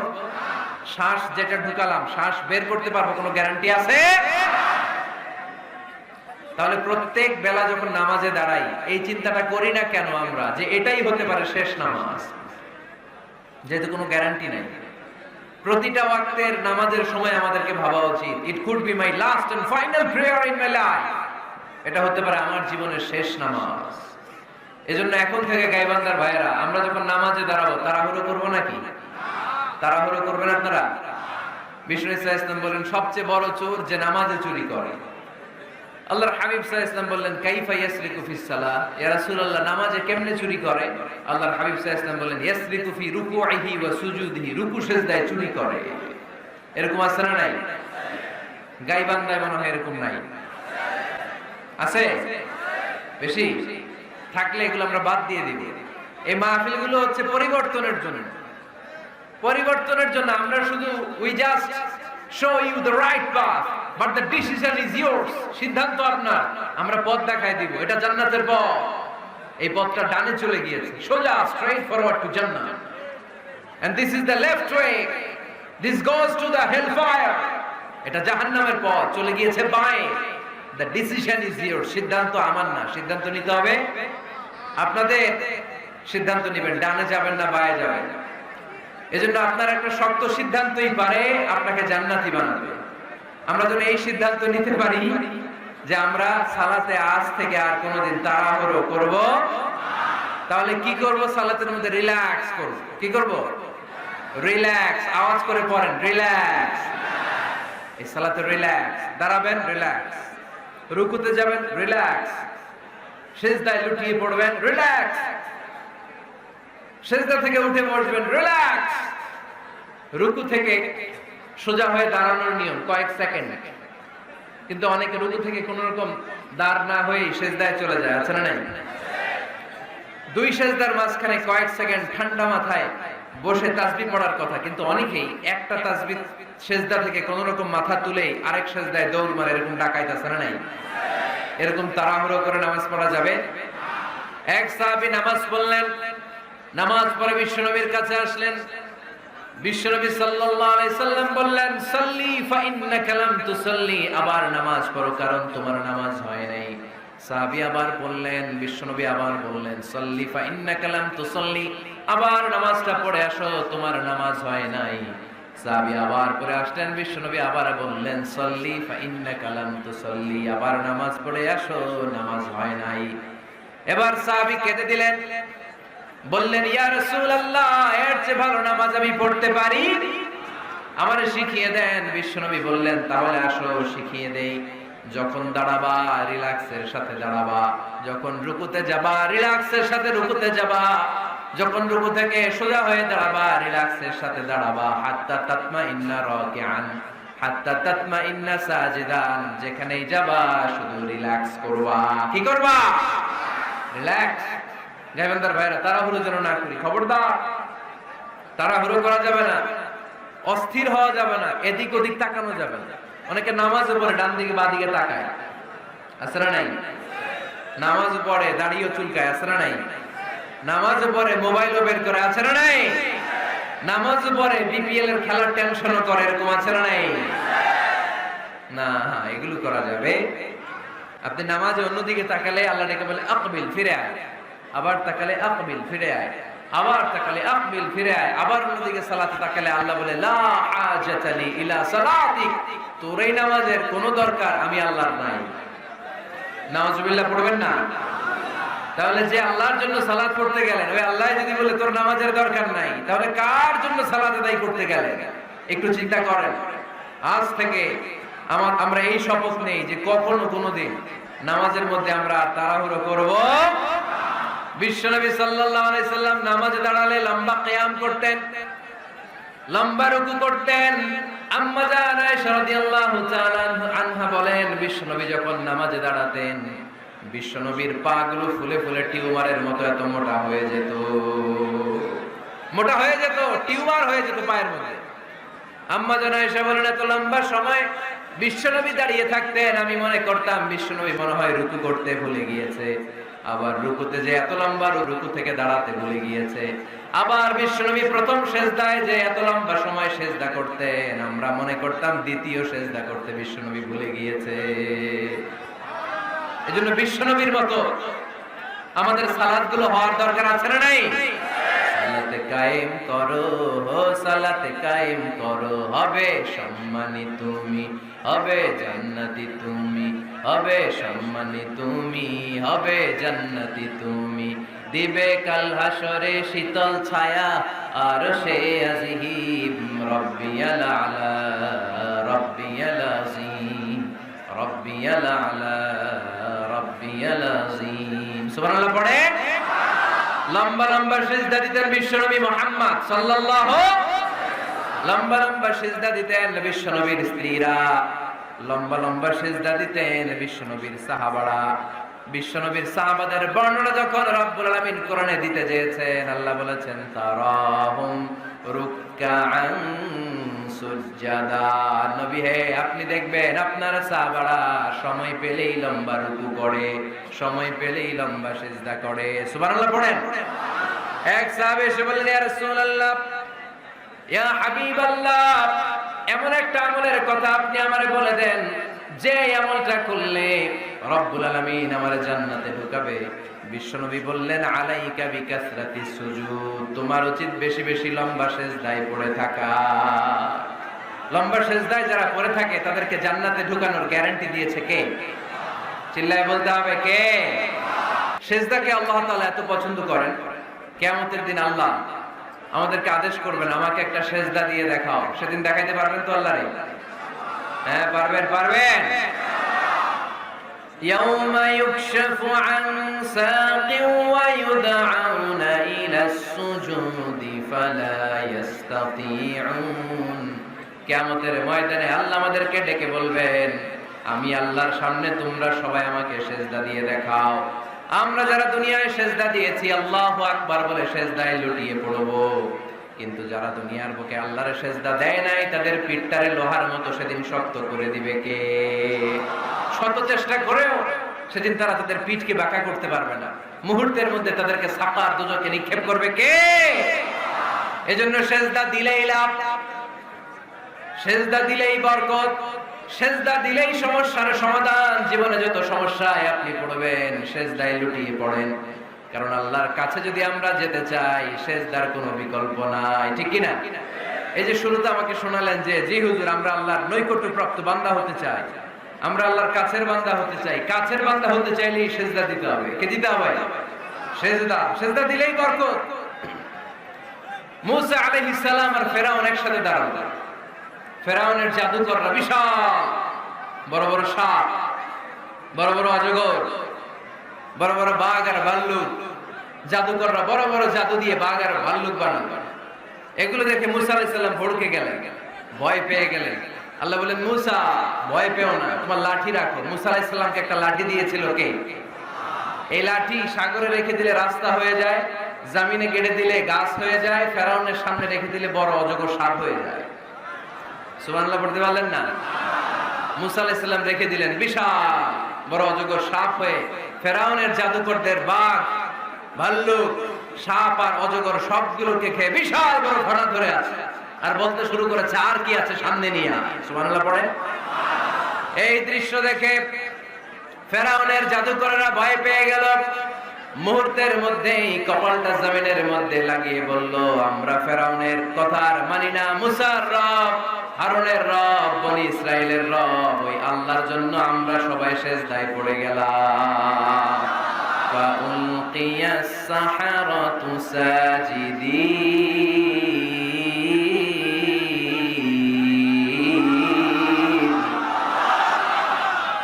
শ্বাস যেটা ঢুকালাম শ্বাস বের করতে পারবো, কোনো গ্যারান্টি আছে? তাহলে প্রত্যেক বেলা যখন নামাজে দাঁড়াই এই চিন্তাটা করি না কেন আমরা যে এটাই হতে পারে শেষ নামাজ? যেহেতু কোনো গ্যারান্টি নাই। প্রতিটা ওয়াক্তের নামাজের সময় আমাদেরকে ভাবা উচিত, it could be my last and final prayer in my life. এটা হতে পারে আমার জীবনের শেষ নামাজ। এজন্য এখন থেকে গাইবান্দার ভাইয়েরা, আমরা যখন নামাজে দাঁড়াবো তাড়াহুড়ো করবো নাকি? তাড়াহুড়ো করবেন আপনারা? বিষ্ণু ইসলাম বলেন, সবচেয়ে বড় চোর যে নামাজে চুরি করে। আল্লাহর হাবিব সাল্লাল্লাহু আলাইহি ওয়াসাল্লাম বললেন, কাইফা ইয়াসরিকু ফিস সালাহ, ইয়া রাসূলুল্লাহ নামাজে কেমনে চুরি করে? আল্লাহর হাবিব সাল্লাল্লাহু আলাইহি ওয়াসাল্লাম বললেন, ইয়াসরিকু ফি রুকুইহি ওয়া সুজুদিহি, রুকু সিজদায় চুরি করে। এরকম আছে না নাই? গাইবান্দায় মনে হয় এরকম নাই, আছে? বেশি থাকলে এগুলো আমরা বাদ দিয়ে দিব। এই মাহফিলগুলো হচ্ছে পরিবর্তনের জন্য। পরিবর্তনের জন্য আমরা শুধু we just show you the right path but the decision is yours. সিদ্ধান্ত আপনার, আমরা পথ দেখাই দিব। এটা জান্নাতের পথ। এই পথটা ডানে চলে গিয়েছে, সোজা স্ট্রেইট ফরওয়ার্ড টু জান্নাত, and this is the left way, this goes to the hell fire. এটা জাহান্নামের পথ, চলে গিয়েছে বাঁয়ে। The decision is yours. সিদ্ধান্ত আমার না, সিদ্ধান্ত নিতে হবে আপনাদের। সিদ্ধান্ত নেবেন, ডানে যাবেন না বাঁয়ে যাবেন। এজন্য আপনার একটা শক্ত সিদ্ধান্তই পারে আপনাকে জান্নাতি বানাবে। আমরা যদি এই সিদ্ধান্ত নিতে পারি যে আমরা সালাতে আজ থেকে আর কোনোদিন তাড়াহুড়ো করব, তাহলে কি করব? সালাতের মধ্যে রিল্যাক্স করব। কি করব? রিল্যাক্স। আওয়াজ করে পড়েন, রিল্যাক্স। এই সালাতে রিল্যাক্স, দাঁড়াবেন রিল্যাক্স, রুকুতে যাবেন রিল্যাক্স, সিজদায় লুটিয়ে পড়বেন রিল্যাক্স, সিজদা থেকে উঠে বসবেন রিল্যাক্স, রুকু থেকে সোজা হয়ে দাঁড়ানোর নিয়ম কয়েক সেকেন্ড, কিন্তু অনেকে রুকু থেকে কোন রকম দাঁড় না হয়ে সিজদায় চলে যায়, আছে না নাই? দুই সিজদার মাঝখানে কয়েক সেকেন্ড ঠান্ডা মাথায় বসে তাসবিহ পড়ার কথা, কিন্তু অনেকেই একটা তাসবিহ সিজদা থেকে কোন রকম মাথা তুলে আরেক সিজদায় দৌড় মারে, এরকম ডাকাইত আছে না নাই? এরকম তাড়াহুড়ো করে নামাজ পড়া যাবে? এক সাহাবী নামাজ পড়লেন, নামাজ পড়ে বিশ্বনবীর কাছে আসলেন, বিশ্বনবী সাল্লাল্লাহু আলাইহি সাল্লাম বললেন, সাল্লি ফা ইন্নাকা লাম তুসাল্লি, আবার নামাজ পড়ো কারণ তোমার নামাজ হয় নাই। সাহাবী আবার বললেন, বিশ্বনবী আবার বললেন, সাল্লি ফা ইন্নাকা লাম তুসাল্লি, আবার নামাজটা পড়ে আসো তোমার নামাজ হয় নাই। সাহাবী আবার পড়ে আসলেন, বিশ্বনবী আবার বললেন, সাল্লি ফা ইন্নাকা লাম তুসাল্লি, আবার নামাজ পড়ে আসো নামাজ হয় নাই। এবার সাহাবী কেঁদে দিলেন, বললেন, ইয়া রাসূলুল্লাহ, এর চেয়ে ভালো নামাজ আমি পড়তে পারি, আমারে শিখিয়ে দেন। বিশ্বনবী বললেন, তাহলে আসো শিখিয়ে দেই। যখন দাঁড়াবা রিল্যাক্সের সাথে দাঁড়াবা, যখন রুকুতে যাবা রিল্যাক্সের সাথে রুকুতে যাবা, যখন রুকু থেকে সোজা হয়ে দাঁড়াবা রিল্যাক্সের সাথে দাঁড়াবা, হাত্তা তাতমাইন্না রাকিআন হাত্তা তাতমাইন্না সাজিদান, যেখানেই যাবা শুধু রিল্যাক্স করবা। কি করবা? রিল্যাক্স। গায়বান্দার ভাইরা, তাড়াহুড়ো যেন না করি, খবরদার, তাড়াহুড়ো করা যাবে না, অস্থির হওয়া যাবে না, এদিক ওদিক তাকানো যাবে না। অনেকে নামাজ পড়ে ডান দিকে বাঁ দিকে তাকায়, আছে না নাই? নামাজ পড়ে দাড়িও চুলকায়, আছে না নাই? নামাজ পড়ে মোবাইলও বের করে, আছে না নাই? নামাজ পড়ে বিপিএল এর খেলার টেনশনও করে, এরকম আছে না নাই? না, এগুলো করা যাবে? আপনি নামাজে অন্যদিকে তাকালে আল্লাহ ডেকে বলে, আকবিল, ফিরে আয়। আবার তাকালে আকবিল, ফিরে আয়। আবার তাকালে আকবিল, ফিরে আয়। আবার অন্যদিকে সালাতে তাকালে আল্লাহ বলে, লা হাজাতা লি ইলা সালাতিক, তোর এই নামাজের কোনো দরকার আমি আল্লাহর নাই। নাউজুবিল্লাহ পড়বেন না? তাহলে যে আল্লাহর জন্য সালাত পড়তে গেলেন, ওই আল্লাহ যদি বলে তোর নামাজের দরকার নাই, তাহলে কার জন্য সালাত আদায় করতে গেলেন? একটু চিন্তা করেন। আজ থেকে আমরা এই শপথ নেই যে কখনো কোনোদিন নামাজের মধ্যে আমরা তাড়াহুড়ো করব। বিশ্বনবী সাল্লাল্লাহু আলাইহি সাল্লাম নামাজে দাঁড়ালে লম্বা কিয়াম করতেন, লম্বা রুকু করতেন। আম্মা জান আয়েশা রাদিয়াল্লাহু তাআলা আনহা বলেন, বিশ্বনবী যখন নামাজে দাঁড়াতেন, বিশ্বনবীর পা গুলো ফুলে ফুলে টিউমারের মতো এত মোটা হয়ে যেত, মোটা হয়ে যেত, টিউমার হয়ে যেত পায়ের মধ্যে। আম্মা জান আয়েশা বলেন, এত লম্বা সময় বিশ্বনবী দাঁড়িয়ে থাকতেন, আমি মনে করতাম বিশ্বনবী মনে হয় রুকু করতে ভুলে গিয়েছে। আবার রুকুতে যে এত লম্বা রুকু থেকে দাঁড়াতে ভুলে গিয়েছে। আবার বিশ্বনবী প্রথম সেজদায় যে এত লম্বা সময় সেজদা করতেন, আমরা মনে করতাম দ্বিতীয় সেজদা করতে বিশ্বনবী ভুলে গিয়েছে। এজন্য বিশ্বনবীর মতো আমাদের সালাতগুলো হওয়ার দরকার আছে না নাই? সালাতে কায়েম করো, সালাতে কায়েম করো, হবে সম্মানী তুমি, হবে জান্নাতি তুমি, হবে সম্মানী তুমি, হবে জান্নাতি তুমি। দিবে কাল হাসরে শীতল ছায়া আরশে আজিম, রব্বিয়াল আলা, রব্বিয়াল আযীম, রব্বিয়াল আলা, রব্বিয়াল আযীম। সুবহানাল্লাহ পড়ে। লম্বা লম্বা সিজদা দিতেন বিশ্বনবী মুহাম্মদ সাল্লাল্লাহু, লম্বা লম্বা সিজদা দিতেন বিশ্বনবীর স্ত্রীরা, লম্বা লম্বা সিজদা দিতেন বিশ্বনবীর সাহাবারা। বিশ্বনবীর সাহাবাদের বর্ণনা যখন রব্বুল আলামিন কোরআনে দিতে চেয়েছেন, আল্লাহ বলেছেন, তারাহুম রুকআন সুজদা। নবী হে, আপনি দেখবেন আপনার সাহাবারা সময় পেলেই লম্বা রুকু করে, সময় পেলেই লম্বা সিজদা করে। সুবহানাল্লাহ পড়েন। এক সাহাবী এসে বললেন, ইয়া রাসূলুল্লাহ, ইয়া হাবিবাল্লাহ, এমন একটা আমলের কথা আপনি আমারে বলে দেন যে আমলটা করলে রব্বুল আলামিন আমারে জান্নাতে ঢুকাবে। বিশ্বনবী বললেন, আলাইকা বিকাসরাতিস সুজুদ, তোমার উচিত বেশি বেশি লম্বা সিজদায় পড়ে থাকা। লম্বা সিজদায় যারা পড়ে থাকে তাদেরকে জান্নাতে ঢুকানোর গ্যারান্টি দিয়েছে কে? চিল্লায় বলতে হবে কে? সিজদাকে আল্লাহ তাআলা এত পছন্দ করেন, কিয়ামতের দিন আল্লাহ আমাদেরকে আদেশ করবেন, আমাকে একটা সিজদা দিয়ে দেখাও। সেদিন দেখাইতে পারবেন তো আল্লাহরে? হ্যাঁ পারবেন পারবেন। يوم يكشف عن ساق ويدعون إلى السجود فلا يستطيعون। কিয়ামতের ময়দানে আল্লাহ আমাদেরকে ডেকে বলবেন, আমি আল্লাহর সামনে তোমরা সবাই আমাকে সেজদা দিয়ে দেখাও। আমরা যারা দুনিয়ায় সেজদা দিয়েছি আল্লাহু আকবার বলে সেজদায় লুটিয়ে পড়ব, কিন্তু যারা দুনিয়ার বুকে আল্লাহর সেজদা দেয় নাই তাদের পিঠটারে লোহার মতো সেদিন শক্ত করে দিবে কে? শত চেষ্টা করেও সেদিন তারা তাদের পিঠকে বাঁকা করতে পারবে না। মুহূর্তের মধ্যে তাদেরকে সাকার দুজকে নিক্ষেপ করবে কে? এজন্য সেজদা দিলেই লাভ, সেজদা দিলেই বরকত, সেজদা দিলেই সমস্যার সমাধান। জীবনে যত সমস্যায় আপনি পড়বেন সেজদায় লুটিয়ে পড়েন, কারণ আল্লাহর কাছে যদি আমরা যেতে চাই সেজদার কোনো বিকল্প নাই, ঠিক কি না? এই যে শুরুতে আমাকে শোনালেন যে জি হুজুর আমরা আল্লাহর নৈকট্যপ্রাপ্ত বান্দা হতে চাই, আমরা আল্লাহর কাছের বান্দা হতে চাই। কাছের বান্দা হতে চাইলে সেজদা দিতে হবে। কে দিতে হবে? সেজদা। সেজদা দিলেই বরকত। মুসা আলাইহিস সালাম আর ফেরাউন একসাথে দাঁড়ালো। ফেরাউনের জাদুকররা বিশাল বড় বড় সাপ, বড় বড় অজগর, বড় বড় বাঘ আর ভাল্লুক, জাদুকররা বড় বড় জাদু দিয়ে বাঘ আর ভাল্লুক বানালো। এগুলো দেখে মুসা আলাইহিস সালাম ভড়কে গেলেন, ভয় পেয়ে গেলেন। আল্লাহ বলেন মুসা ভয় পেও না, তোমার লাঠি রাখো। মুসা আলাইহিস সালামকে একটা লাঠি দিয়েছিল কে? এই লাঠি সাগরে রেখে দিলে রাস্তা হয়ে যায়, জমিনে গেড়ে দিলে গাছ হয়ে যায়, ফেরাউনের সামনে রেখে দিলে বড় অজগর সাপ হয়ে যায়। সুবহানাল্লাহ পড়তে পারলেন না? মুসা আলাইহিস সালাম রেখে দিলেন বিশাল বড় অজগর সাপ হয়ে ফেরাউনের জাদুকরদের বাঘ, ভাল্লুক, সাপ আর অজগর সবগুলোকে খেয়ে বিশাল বড় ঘোড়া ধরে আছে আর বলতে শুরু করেছে আর কি আছে সামনে নিয়ে আয়। সুবহানাল্লাহ পড়ে। এই দৃশ্য দেখে ফেরাউনের জাদুকরেরা ভয় পেয়ে গেল। মুহূর্তের মধ্যেই কপালটা জমিনের মধ্যে লাগিয়ে বলল, আমরা ফেরাউনের কথা আর মানি না। মুসার রব, হারুনের রব, বনি ইসরাইলের রব, ওই আল্লাহর জন্য আমরা সবাই সেজদায় পড়ে গেলাম। ফাউলকিয়াস সাহারাতু সাজিদিন।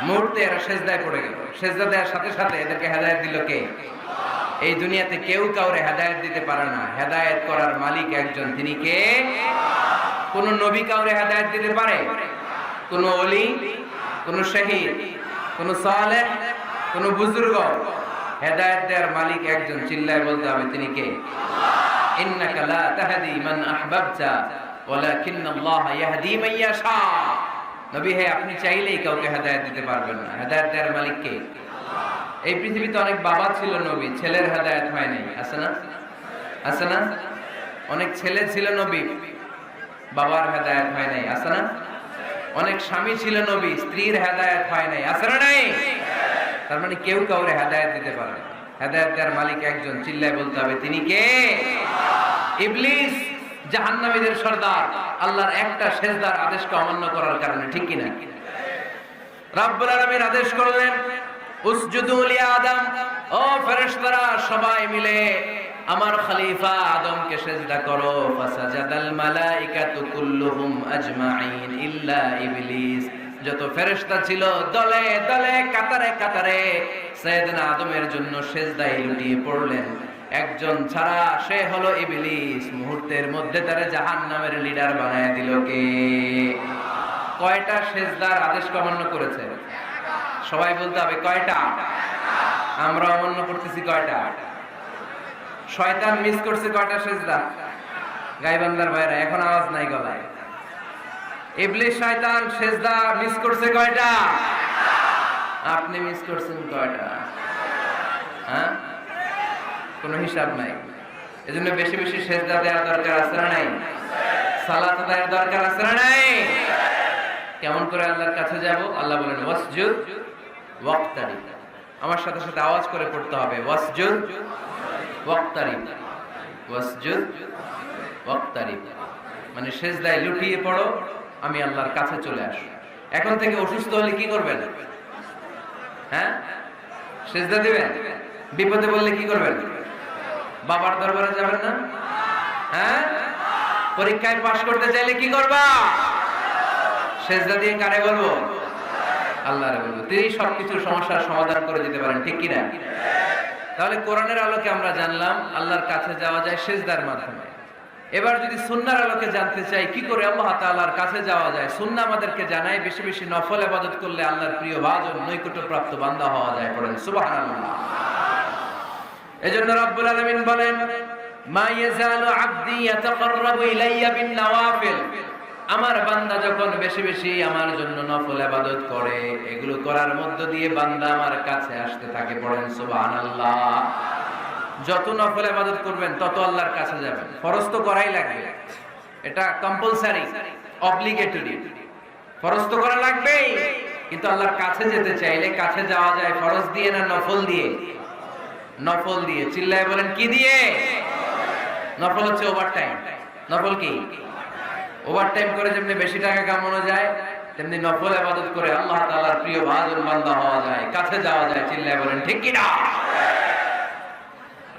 মুহূর্তে এরা সেজদায় পড়ে গেল। সেজদা দেওয়ার সাথে সাথে এদেরকে হেদায়েত দিল কে? এই দুনিয়াতে কেউ কাউরে হেদায়েত দিতে পারে না, হেদায়েত করার মালিক একজন, তিনি কে? কোন নবী কাউরে হেদায়েত দিতে পারে? কোন ওলি, কোন শহীদ, কোন সালেহ, কোন বুজুর্গ? হেদায়েত দেওয়ার মালিক একজন, চিল্লায় বলতে হবে তিনি কে? ইন্নাকা লা তাহদি মান আহবাবতা ওয়ালাকিন্নাল্লাহা ইয়াহদি মান ইয়াশা। নবী হে আপনি চাইলেই কাউকে হেদায়েত দিতে পারবেন না, হেদায়েত দেওয়ার মালিক কে? এই পৃথিবীতে অনেক বাবা ছিল নবী, ছেলের হেদায়েত হয় নাই, আছে না? আছে না? অনেক ছেলে ছিল নবী, বাবার হেদায়েত হয় নাই, আছে না? অনেক স্বামী ছিল নবী, স্ত্রীর হেদায়েত হয় নাই, আছে না নাই? তার মানে কেউ কাউরে হেদায়েত দিতে পারে না। হেদায়েত দেওয়ার মালিক একজন, চিল্লায় বলতে হবে তিনি কে? ইবলিস জাহান্নামীদের সর্দার, আল্লাহর একটা সেজদার আদেশকে অমান্য করার কারণে, ঠিক কি না? রব্বুল আলামিন আদেশ করলেন উসজুদু লি আদম, ও ফেরেশতারা সবাই মিলে আমার খলিফা আদমকে সেজদা করো। ফাসাজাদাল মালাইকাতু কুল্লুহুম আজমাইন ইল্লা ইবলিস। যত ফেরেশতা ছিল দলে দলে কাতারে কাতারে সাইয়েদনা আদমের জন্য সেজদায় লুটিয়ে পড়লেন, একজন ছাড়া, সে হলো ইবলিস। মুহূর্তের মধ্যে তারে জাহান্নামের লিডার বানায় দিল কে? কয়টা সেজদার আদেশ অমান্য করেছে? সবাই বলতে হবে কয়টা? আমরা অমান্য করতেছি কয়টা? শয়তান মিস করছে কয়টা সেজদা? গাইবান্দার ভাইরা এখন আওয়াজ নাই গলায়। ইবলিস শয়তান সেজদা মিস করছে কয়টা? আপনি মিস করছেন কয়টা? হ্যাঁ, কোনো হিসাব নাই। এজন্য বেশি বেশি সেজদা দেওয়ার দরকার আছে না নাই? সালাত দেওয়ার দরকার আছে না নাই? কেমন করে আল্লাহর কাছে যাব? আল্লাহ বলেন ওয়াসজুদ ওয়াক্তারিব। আমার সাথে সাথে আওয়াজ করে পড়তে হবে ওয়াসজুদ ওয়াক্তারিব, ওয়াসজুদ ওয়াক্তারিব। মানে সেজদায় লুটিয়ে পড়ো, আমি আল্লাহর কাছে চলে আসো। এখন থেকে অসুস্থ হলে কি করবেন? হ্যাঁ, সেজদা দিবেন। বিপদে বললে কি করবেন? বাবার দরবারে যাবেন না? হ্যাঁ, পরীক্ষায় পাশ করতে চাইলে কি করবা? সেজদা দিয়ে কারে বলবো? আল্লাহরে বলবো। তিনি সবকিছুর সমস্যার সমাধান করে দিতে পারেন, ঠিক কি না? তাহলে কোরআনের আলোকে আমরা জানলাম আল্লাহর কাছে যাওয়া যায় সেজদার মাধ্যমে। এবার যদি সুন্নাহর আলোকে জানতে চাই কি করে আল্লাহ তাআলার কাছে যাওয়া যায়, সুন্নাহ আমাদেরকে জানায় বেশি বেশি নফল ইবাদত করলে আল্লাহর প্রিয় ভাজন নৈকট্যপ্রাপ্ত বান্দা হওয়া যায়। পড়েন সুবহানাল্লাহ। এজন্য রব্বুল আলামিন বলেন, মা ইয়াজালু আবদি ইয়াতাকাররাবু ইলাইয়া বিন নওয়াফিল। আমার বান্দা যখন বেশি বেশি আমার জন্য নফল ইবাদত করে, এগুলো করার মধ্য দিয়ে বান্দা আমার কাছে আসতে থাকে। পড়েন সুবহানাল্লাহ। যত নফল ইবাদত করবেন তত আল্লাহর কাছে যাবেন। ফরজ তো করাই লাগবে, এটা কম্পালসারি, অব্লিগেটরি। ফরজ তো করা লাগবেই, কিন্তু আল্লাহর কাছে যেতে চাইলে কাছে যাওয়া যায় ফরজ দিয়ে না নফল দিয়ে? নফল দিয়ে। চিল্লায় বলেন কি দিয়ে? নফল হচ্ছে ওভারটাইম। নফল কি? ওভারটাইম করে যেমনি বেশি টাকা কামানো যায়, তেমনি নফল ইবাদত করে আল্লাহ তাআলার প্রিয় ভাজন বান্দা হওয়া যায়, কাছে যাওয়া যায়। চিল্লায় বলেন ঠিক কি না?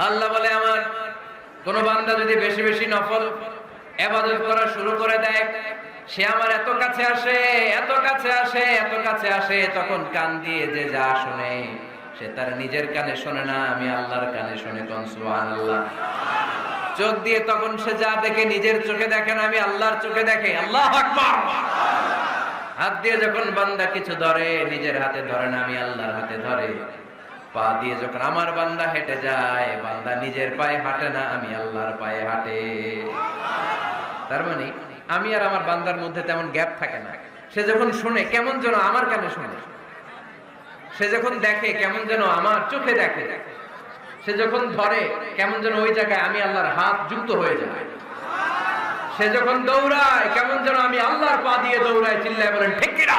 আল্লাহ বলে, আমার কোন বান্দা যদি বেশি বেশি নফল ইবাদত করা শুরু করে দেয়, সে আমার এত কাছে আসে, এত কাছে আসে, এত কাছে আসে, তখন কান দিয়ে যে যা শুনে সে তার নিজের কানে শোনে না, আমি আল্লাহর কানে শুনে। কোন সুবহানাল্লাহ। চোখ দিয়ে তখন সে যা দেখে নিজের চোখে দেখে না, আমি আল্লাহর চোখে দেখে। আল্লাহু আকবার। হাত দিয়ে যখন বান্দা কিছু ধরে, নিজের হাতে ধরে না, আমি আল্লাহর হাতে ধরে। পা দিয়ে যখন আমার বান্দা হেঁটে যায়, বান্দা নিজের পায়ে হাঁটে না, আমি আল্লাহর পায়ে হাঁটে। তার মানে আমি আর আমার বান্দার মধ্যে তেমন গ্যাপ থাকে না। সে যখন শুনে কেমন যেন আমার কানে শুনে, সে যখন দেখে কেমন যেন আমার চোখে দেখে, সে যখন ধরে কেমন যেন ওই জায়গায় আমি আল্লাহর হাত যুক্ত হয়ে যায়, সে যখন দৌড়ায় কেমন যেন আমি আল্লাহর পা দিয়ে দৌড়াই। চিল্লায় বলেন ঠিক কি না?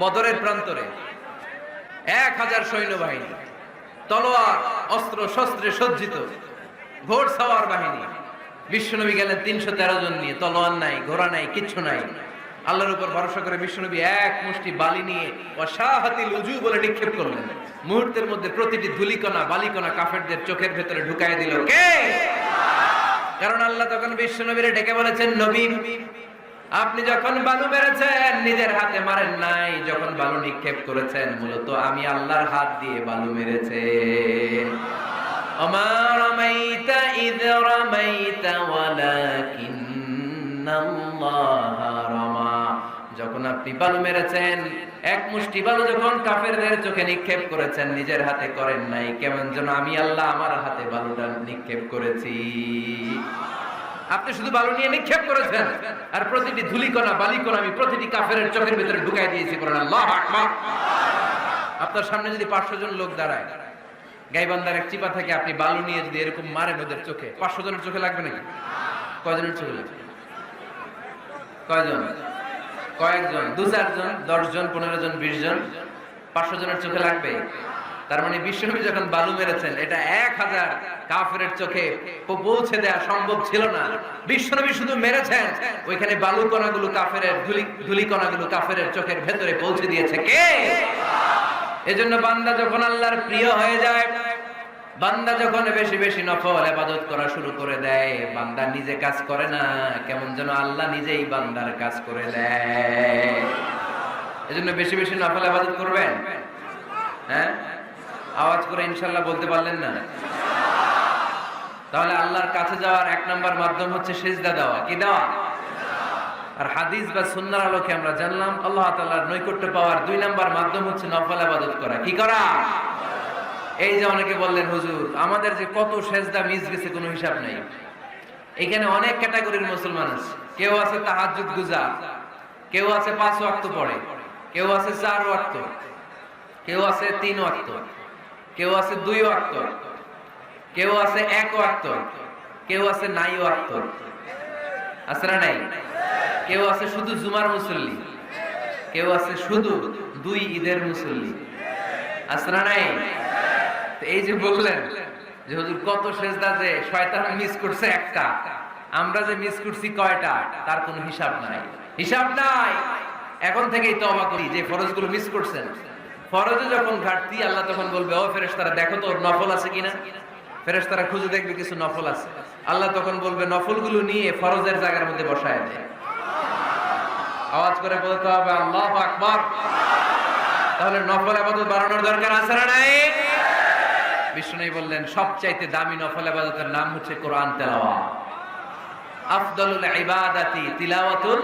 বদরের প্রান্তরে 1000 সৈন্যবাহিনী, তলোয়ার অস্ত্র শস্ত্রে সজ্জিত, ঘোড় সাওয়ার বাহিনী। বিশ্বনবী গেলেন 313 জন নিয়ে, তলোয়ার নাই, ঘোড়া নাই, কিচ্ছু নাই। আল্লাহর উপর ভরসা করে বিশ্বনবী এক মুষ্টি বালি নিয়ে ওয়াশাহাতিল উজু বলে নিক্ষেপ করলেন। মুহূর্তের মধ্যে প্রতিটি ধুলিকণা বালিকণা কাফেরদের চোখের ভেতরে ঢুকায় দিল কে? কারণ আল্লাহ তখন বিশ্বনবীরে ডেকে বলেছেন, নবী আপনি যখন বালু মেরেছেন নিজের হাতে মারেন নাই, যখন বালু নিক্ষেপ করেছেন মূলত আমি আল্লাহর হাত দিয়ে বালু মেরেছেন। ওমা রামাইতা ইয রামাইতা ওয়ালাকিন্নাল্লাহা রামা। যখন আপনি বালু মেরেছেন, এক মুষ্টি বালু যখন কাফেরদের চোখে নিক্ষেপ করেছেন, নিজের হাতে করেন নাই, কেমন যেন আমি আল্লাহ আমার হাতে বালুটা নিক্ষেপ করেছি। আপনি শুধু বালু নিয়ে নিক্ষেপ করেছেন, আর প্রতিটি ধুলিকণা বালিকণা আমি প্রতিটি কাফেরের চোখের ভিতরে ঢুকাই দিয়েছি। বলেন আল্লাহু আকবার। আপনার সামনে যদি 500 জন লোক দাঁড়ায়, গাইবান্ধার এক চিপা থেকে আপনি বালু নিয়ে যদি এরকম মারেন ওদের চোখে, 500 জনের চোখে লাগবে নাকি? কয়জনের চোখে লাগবে? কয়জন? কয়েকজন, 2-4 জন, 10 জন, 15 জন, 20 জন, 500 জনের চোখে লাগবে। তার মানে বিশ্বনবী যখন বালু মেরেছেন, এটা 1000 কাফেরের চোখে পৌঁছে দেওয়া সম্ভব ছিল না। বিশ্বনবী শুধু মেরেছেন, ওইখানে বালু কণাগুলো কাফেরের ধুলি কণাগুলো কাফেরের চোখের ভেতরে পৌঁছে দিয়েছে কে? এজন্য বান্দা যখন আল্লাহর প্রিয় হয়ে যায়, বান্দা যখন বেশি বেশি নফল ইবাদত করা শুরু করে দেয়, বান্দা নিজে কাজ করে না, কেমন যেন আল্লাহ নিজেই বান্দার কাজ করে দেয়। এজন্য বেশি বেশি নফল ইবাদত করবেন। হ্যাঁ, আওয়াজ করে ইনশাআল্লাহ বলতে পারলেন না? তাহলে আল্লাহর কাছে যাওয়ার 1 নাম্বার মাধ্যম হচ্ছে সিজদা দেওয়া। কি দেওয়া? আর হাদিস বা সুন্নাহর আলোকে আমরা জানলাম আল্লাহ তাআলার নৈকট্য পাওয়ার 2 নাম্বার মাধ্যম হচ্ছে নফল ইবাদত করা। কি করা? এই যে অনেকে বললেন হুজুর আমাদের যে কত সিজদা মিস গেছে কোনো হিসাব নেই। এখানে অনেক ক্যাটাগরির মুসলমান আছে। কেউ আছে তাহাজ্জুদ গুজার, কেউ আছে 5 ওয়াক্ত পড়ে, কেউ আছে 4 ওয়াক্ত, কেউ আছে 3 ওয়াক্ত, কেউ আছে 2 ওয়াক্ত, কেউ আছে 1 ওয়াক্ত, কেউ আছে নাই ওয়াক্ত। আছে না নাই? কেউ আছে শুধু জুমার মুসল্লি, কেউ আছে শুধু 2 ঈদের মুসল্লি। আছে না নাই? এই যে বললেন যে হুজুর কত সিজদা যে শয়তান মিস করছে একটা, আমরা যে মিস করছি কয়টা তার কোনো হিসাব নাই। হিসাব নাই। এখন থেকেই তওবা করি যে ফরজগুলো মিস করছেন। ফরজে যখন ঘাটতি আল্লাহ তখন বলবে ও ফেরেশতারা দেখো তো ওর নফল আছে কিনা। ফেরেশতারা খুঁজে দেখবে কিছু নফল আছে, আল্লাহ তখন বলবে নফলগুলো নিয়ে ফরজের জায়গার মধ্যে বসায় দেয়। আওয়াজ করে বলতে হবে আল্লাহু আকবার। তাহলে নফল ইবাদত বাড়ানোর দরকার আছে না নাই? বিষ্ণু বললেন সবচাইতে দামি নফল ইবাদতের নাম হচ্ছে কোরআন তেলাওয়াত। আফদালুল ইবাদাতি তিলাওয়াতুল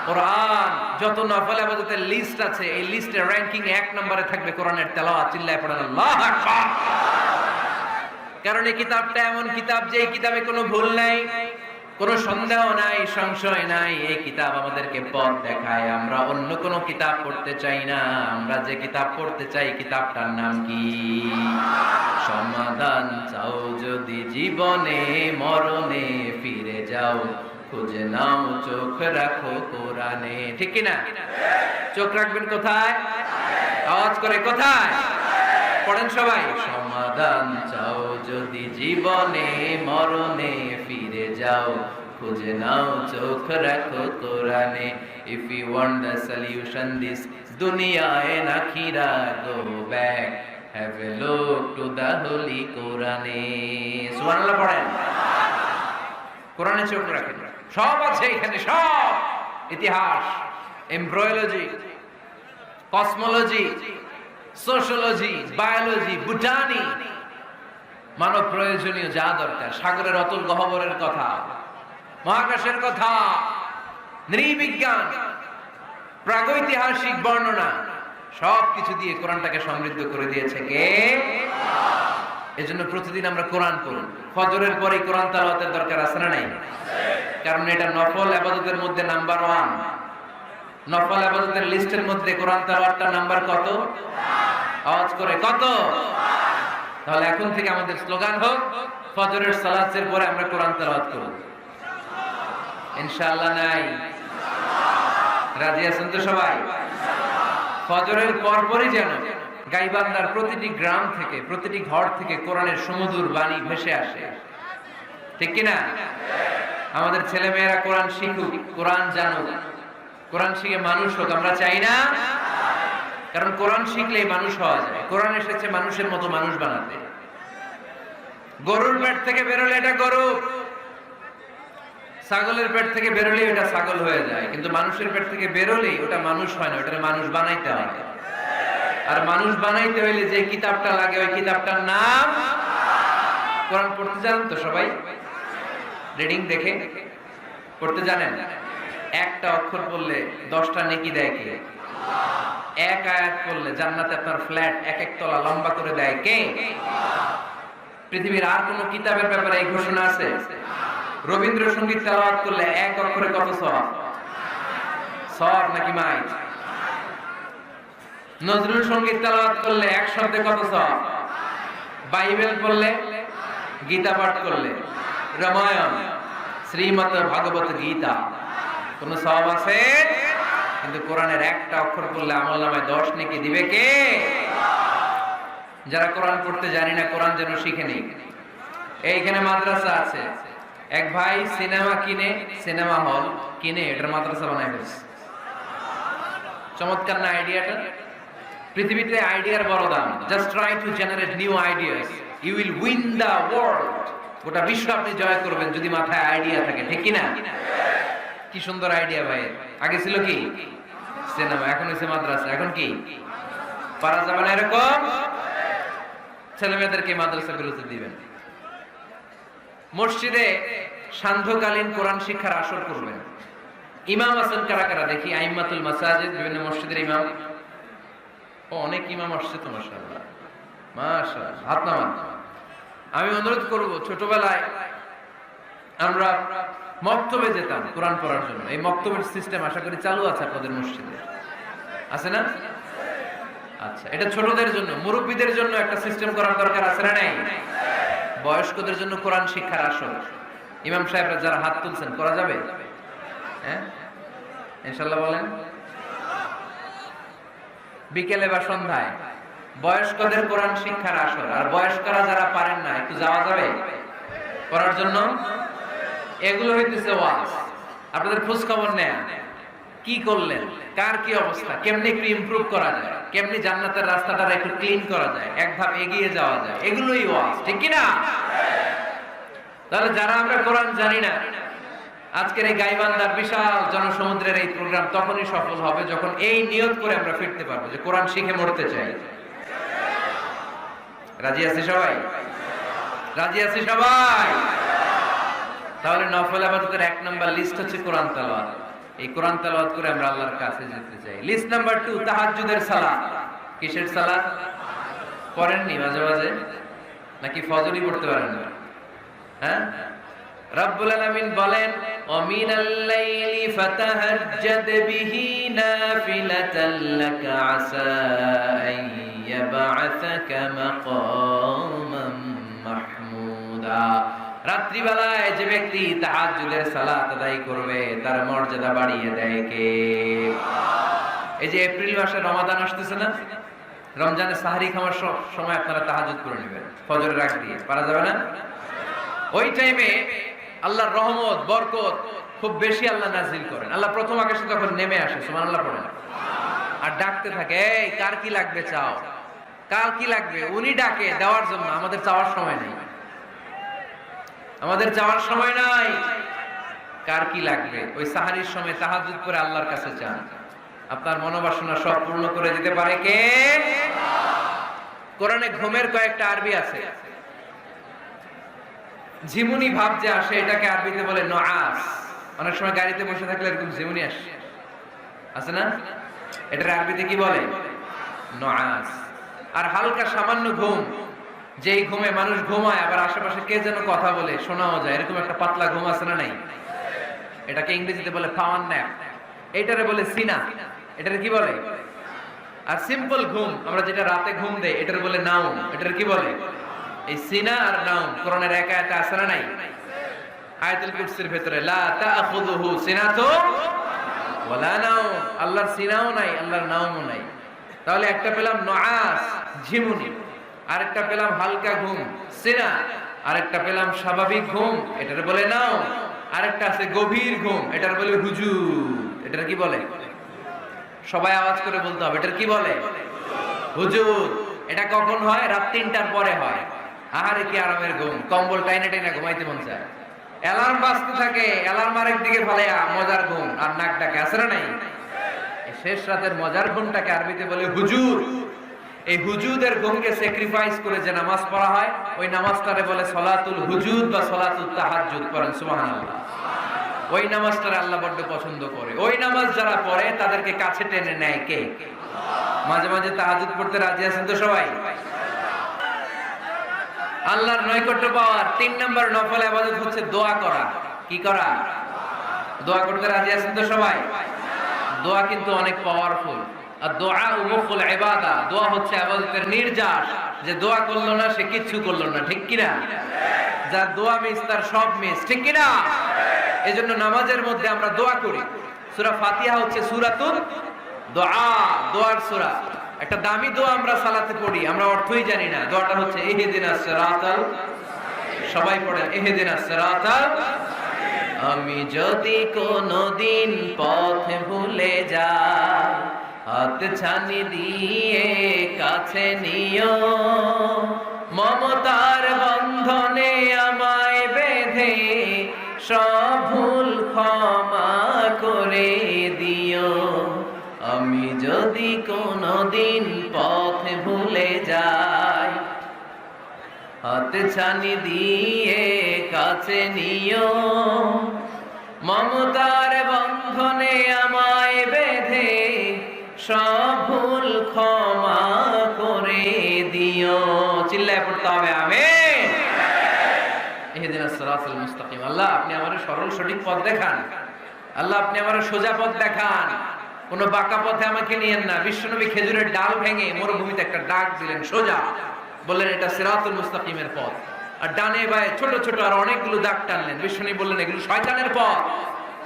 কোরআন। যত নফল ইবাদতের লিস্ট আছে এই লিস্টের র‍্যাঙ্কিং 1 নম্বরে থাকবে কোরআনের তেলাওয়াত। চিল্লায়ে পড়েন আল্লাহু আকবার। কারণ এই কিতাবটা এমন কিতাব যে এই কিতাবে কোনো ভুল নাই, কোনো সন্দেহ নাই, সংশয় নাই। এই কিতাব আমাদেরকে পথ দেখায়। আমরা অন্য কোনো কিতাব পড়তে চাই না। আমরা যে কিতাব পড়তে চাই কিতাবটার নাম কি? সমাধান চাও যদি জীবনে মরণে, ফিরে যাও খুঁজে নাও চোখ রাখো কোরআনে। ঠিক কি না? চোখ রাখবেন কোথায়? আওয়াজ করে কোথায়? পড়েন সবাই। সমাধান চাও যদি জীবনে মরণে, ফিরে যাও খুঁজে নাও চোখ রাখো কোরআনে। If you want the solution this dunya and akhirah, go back, have a look to the holy Quran. সুবহানাল্লাহ পড়েন। কোরআনে চোখ রাখেন। সব আছে এখানে, সব। ইতিহাস, embryology, cosmology, sociology, biology, botany, মানব প্রয়োজনীয় যা দরকার, সাগরের অতল গহ্বরের কথা, মহাকাশের কথা, নৃবিজ্ঞান, প্রাগৈতিহাসিক বর্ণনা, সবকিছু দিয়ে কোরআনটাকে সমৃদ্ধ করে দিয়েছে কে? এজন্য প্রতিদিন আমরা কোরআন পড়ি। ফজরের পরে কোরআন তেলাওয়াতের দরকার আছে না নাই? কারণ এটা নফল ইবাদতের মধ্যে নাম্বার 1। নফল ইবাদতের লিস্টের মধ্যে কোরআন তেলাওয়াতটা নাম্বার কত? আওয়াজ করে কত? তাহলে এখন থেকে আমাদের স্লোগান হোক, ফজরের সালাতের পরে আমরা কোরআন তেলাওয়াত করব। ইনশাআল্লাহ নাই? রাজি আছেন তো সবাই? ফজরের পরপরই যেন গাইবান্ধার প্রতিটি গ্রাম থেকে, প্রতিটি ঘর থেকে কোরআনের সুমধুর বাণী ভেসে আসে। ঠিক কি না? আমাদের ছেলে মেয়েরা কোরআন শিখুক, কোরআন জানুক, কোরআন শিখে মানুষ হোক। আমরা চাই না? কারণ কোরআন শিখলেই মানুষ হওয়া যায়। কোরআন এসেছে মানুষের মতো মানুষ বানাতে। গরুর পেট থেকে বেরোলে এটা গরু, ছাগলের পেট থেকে বেরোলেই ওটা ছাগল হয়ে যায়। কিন্তু মানুষের পেট থেকে বেরোলেই ওটা মানুষ হয় না, ওটা মানুষ বানাইতে হয়। আর মানুষ বানাইতে হইলে যে কিতাবটা লাগে ওই কিতাবটার নাম কোরআন। পড়তে জানেন তো সবাই? রিডিং দেখে পড়তে জানেন? একটা অক্ষর পড়লে 10টা নেকি দেয় কে? এক আয়াত পড়লে জান্নাতে আপনার ফ্ল্যাট 1-1 তলা লম্বা করে দেয় কে? পৃথিবীর আর কোন কিতাবের ব্যাপারে এই ঘোষণা আছে? রবীন্দ্রসঙ্গীত তেলাওয়াত করলে 1 অক্ষরে কত সওয়াব? সওয়াব নাকি মাইট? নজরুল সঙ্গীত তেলাওয়াত করলে 1 শব্দে কত সওয়াব? বাইবেল পড়লে, গীতা পাঠ করলে, রামায়ণ, শ্রীমদ্ ভাগবত গীতা, কোন সওয়াব আছে? কিন্তু কোরআনের একটা অক্ষর পড়লে আমলনামায় 10 নেকি দিবে কে? যারা কোরআন পড়তে জানি না, কোরআন যেন শিখে নেই। এইখানে মাদ্রাসা আছে। এক ভাই সিনেমা কিনে, সিনেমা হল কিনে এটার মাদ্রাসা বানায় ফেলছে। চমৎকার না আইডিয়াটা? পৃথিবীতে আইডিয়ার বড় দাম। Just try to generate new ideas, you will win the world. গোটা বিশ্ব আপনি জয় করবেন যদি মাথায় আইডিয়া থাকে। ঠিক কি না? কি সুন্দর আইডিয়া ভাই। আগে ছিল কি? সিনেমা, এখন হচ্ছে মাদ্রাসা। এখন কি? পারা যাবে না এরকম? ছেলে মেয়েদেরকে মাদ্রাসা গুলোতে দিবেন। মসজিদে সান্ধ্যকালীন কোরআন শিক্ষার আসর করবেন। ইমাম আছেন কারা কারা দেখি? আইম্মাতুল মাসাজিদ, বিভিন্ন মসজিদের ইমাম। ও, অনেক ইমাম আসছে তো মাশাআল্লাহ, মাশাআল্লাহ। হাত নামান। আমি অনুরোধ করব, ছোটবেলায় আমরা মক্তবে যেতাম কোরআন পড়ার জন্য। এই মক্তবের সিস্টেম আশা করি চালু আছে আপনাদের মসজিদে, আছে না? আচ্ছা, এটা ছোটদের জন্য। মুরব্বীদের জন্য একটা সিস্টেম করার দরকার আছে না নাই? বয়স্কদের জন্য কোরআন শিক্ষার আসর। ইমাম সাহেবরা যারা হাত তুলছেন, করা যাবে? হ্যাঁ, ইনশাআল্লাহ বলেন। বিকেলে বা সন্ধ্যায় বয়স্কদের কোরআন শিক্ষার আসর। আর বয়স্করা যারা পারেন না, একটু যাওয়া যাবে করার জন্য? এগুলো হইতেছে ওয়াজ। আপনাদের খোঁজ খবর নেয়া, কি করলেন, কার কি অবস্থা, কেমনে একটু ইমপ্রুভ করা যায়, কেমনে জান্নাতের রাস্তাটা একটু ক্লিন করা যায়, এক ধাপ এগিয়ে যাওয়া যায়, এগুলোই ওয়াজ। ঠিক কি না? তাহলে যারা আমরা কোরআন জানি না, আজকের এই গাইবান্ধার বিশাল জনসমুদ্রের এই প্রোগ্রাম তখনই সফল হবে যখন এই নিয়ত করে আমরা ফিরতে পারবো যে কোরআন শিখে মরতে চাই। রাজি আছি সবাই? রাজি আছি সবাই? তাহলে নফল ইবাদতের 1 নাম্বার লিস্ট হচ্ছে কোরআন তেলাওয়াত। এই কোরআন তেলাওয়াত করে আমরা আল্লাহর কাছে যেতে চাই। লিস্ট নাম্বার 2 তাহাজ্জুদের সালাত। কিসের সালাত? পড়েননি মাঝে মাঝে নাকি ফজরই পড়তে পারেন না? হ্যাঁ, রব্বুল আলামিন বলেন ওয়ামিনাল লাইলি ফাতাহাজ্জাদ বিহি নাফিলাতাল লাকা আসা আন ইয়াবআসাকা মাকামান মাহমুদা। রাত্রিবেলায় যে ব্যক্তি তাহাজ্জুদের সালাত আদায় করবে তার মর্যাদা বাড়িয়ে দেয় কে? এই যে এপ্রিল মাসে রমাদান আসতেছে না, রমজানে সাহরি খাওয়ার সময় আপনারা তাহাজ্জুদ করে নেবেন ফজরের আগ দিয়ে, পারা যাবে না? ওই টাইমে আল্লাহর রহমত বরকত খুব বেশি আল্লাহ নাজিল করেন। আল্লাহ প্রথম আকাশে তখন নেমে আসে, সুবহানাল্লাহ পড়েন, আর ডাকতে থাকে, এই কার কি লাগবে চাও, কার কি লাগবে। উনি ডাকে দেওয়ার জন্য, আমাদের চাওয়ার সময় নেই, আমাদের চাওয়ার সময় নাই। কার কি লাগবে ওই সাহারির সময় তাহাজ্জুদ করে আল্লাহর কাছে চান, আপনার মনোবাসনা সব পূর্ণ করে দিতে পারে কে? কোরআনে ঘুমের কয়েকটা আরবি আছে। ঝিমুনি ভাব যে আসে এটাকে আরবিতে বলে নুআস। অনেক সময় গাড়িতে বসে থাকলে এরকম ঝিমুনি আসে, আছে না? এটার আরবিতে কি বলে? নুআস। আর হালকা সামান্য ঘুম, যেই ঘুমে মানুষ ঘুমায় আবার আশেপাশে কে যেন কথা বলে শোনাও যায়, এরকম একটা পাতলা ঘুম আছে না? নাই? এটাকে ইংরেজিতে বলে পাওয়ার ন্যাপ, এটারে বলে সিনা। এটারে কি বলে? আর সিম্পল ঘুম আমরা যেটা রাতে ঘুম দেই এটারে বলে নাউম। এটারে কি বলে? এই সিনা আর নাউম কোরআনের এক আয়াতে আছে না? নাই? আয়াতুল কুরসির ভিতরে লা তাখুযুহু সিনাতু ওয়ালা নাউম, আল্লাহর সিনাও নাই, আল্লাহর নাউমও নাই। তাহলে একটা পেলাম নুআস ঝিমুনি, আরেকটা পেলাম হালকা ঘুম সিনা, আরেকটা পেলাম স্বাভাবিক ঘুম, এটার বলে নাও, আরেকটা আছে গভীর ঘুম, এটার বলে হুজুদ। এটার কি বলে? সবাই আওয়াজ করে বলতে হবে, এটার কি বলে? হুজুদ। এটা কখন হয়? রাত 3টার পরে হয়। আহারে কি আরামের ঘুম, কম্বল টাইনে টাইনে ঘুমাইতে মন চায়, অ্যালার্ম বাজতে থাকে, অ্যালার্ম আরেক দিকে ফালাইয়া মজার ঘুম, আর নাক ডাকে, আছে না? নাই? শেষ রাতের মজার ঘুমটাকে আরবিতে বলে হুজুদ। এই হুজুদের ঘুমকে স্যাক্রিফাইস করে যে নামাজ পড়া হয় ওই নামাজটারে বলে সলাতুল হুজুদ বা সলাতুল তাহাজ্জুদ। করেন সুবহানাল্লাহ। ওই নামাজটারে আল্লাহ বড্ড পছন্দ করে। ওই নামাজ যারা পড়ে তাদেরকে কাছে টেনে নেয় কে? মাঝে মাঝে তাহাজ্জুদ পড়তে রাজি আছেন তো সবাই? আল্লাহর নৈকট্য পাওয়ার 3 নম্বর নফল ইবাদত হচ্ছে দোয়া করা। কি করা? দোয়া করতে রাজি আছেন তো সবাই? দোয়া কিন্তু অনেক পাওয়ারফুল। আর দোয়া মুখুল ইবাদা, দোয়া হচ্ছে ইবাদতের নির্যাস। যে দোয়া করলো না সে কিচ্ছু করলো না, ঠিক কি না? যার দোয়া মিস তার সব মিস, ঠিক কি না? এজন্য নামাজের মধ্যে আমরা দোয়া করি। সূরা ফাতিহা হচ্ছে সূরাতুল দোয়া, দোয়ার সূরা। একটা দামি দোয়া আমরা সালাতে পড়ি, আমরা অর্থই জানি না। দোয়াটা হচ্ছে ইহদিনাস সিরাতাল, সবাই পড়েন ইহদিনাস সিরাতাল। আমি যদি কোনদিন পথ ভুলে যাই, হাত ছানি দিয়ে কাছে নিও, মমতার বন্ধনে আমায় বেঁধে সব ভুল ক্ষমা করে দিও। আমি যদি কোনদিন পথ ভুলে যাই, হাত ছানি দিয়ে কাছে নিও, মমতার বন্ধনে আমায় বেঁধে সব ভুল ক্ষমা করে দিও। চিল্লায় পড়তে হবে আমিন। ইহদিনাস সিরাতাল মুস্তাকিম। আল্লাহ আপনি আমারে সরল সঠিক পথ দেখান, আল্লাহ আপনি আমারে সোজা পথ দেখান, কোন বাঁকা পথে আমাকে নিয়েন না। বিশ্বনবী খেজুরের ডাল ভেঙে মরুভূমিতে একটা ডাক দিলেন সোজা, বললেন এটা সিরাতুল মুস্তাকিমের পথ। আর ডানে বায়ে ছোট ছোট আর অনেকগুলো দাগ টানলেন। বিশ্বনবী বললেন এগুলো শয়তানের পথ,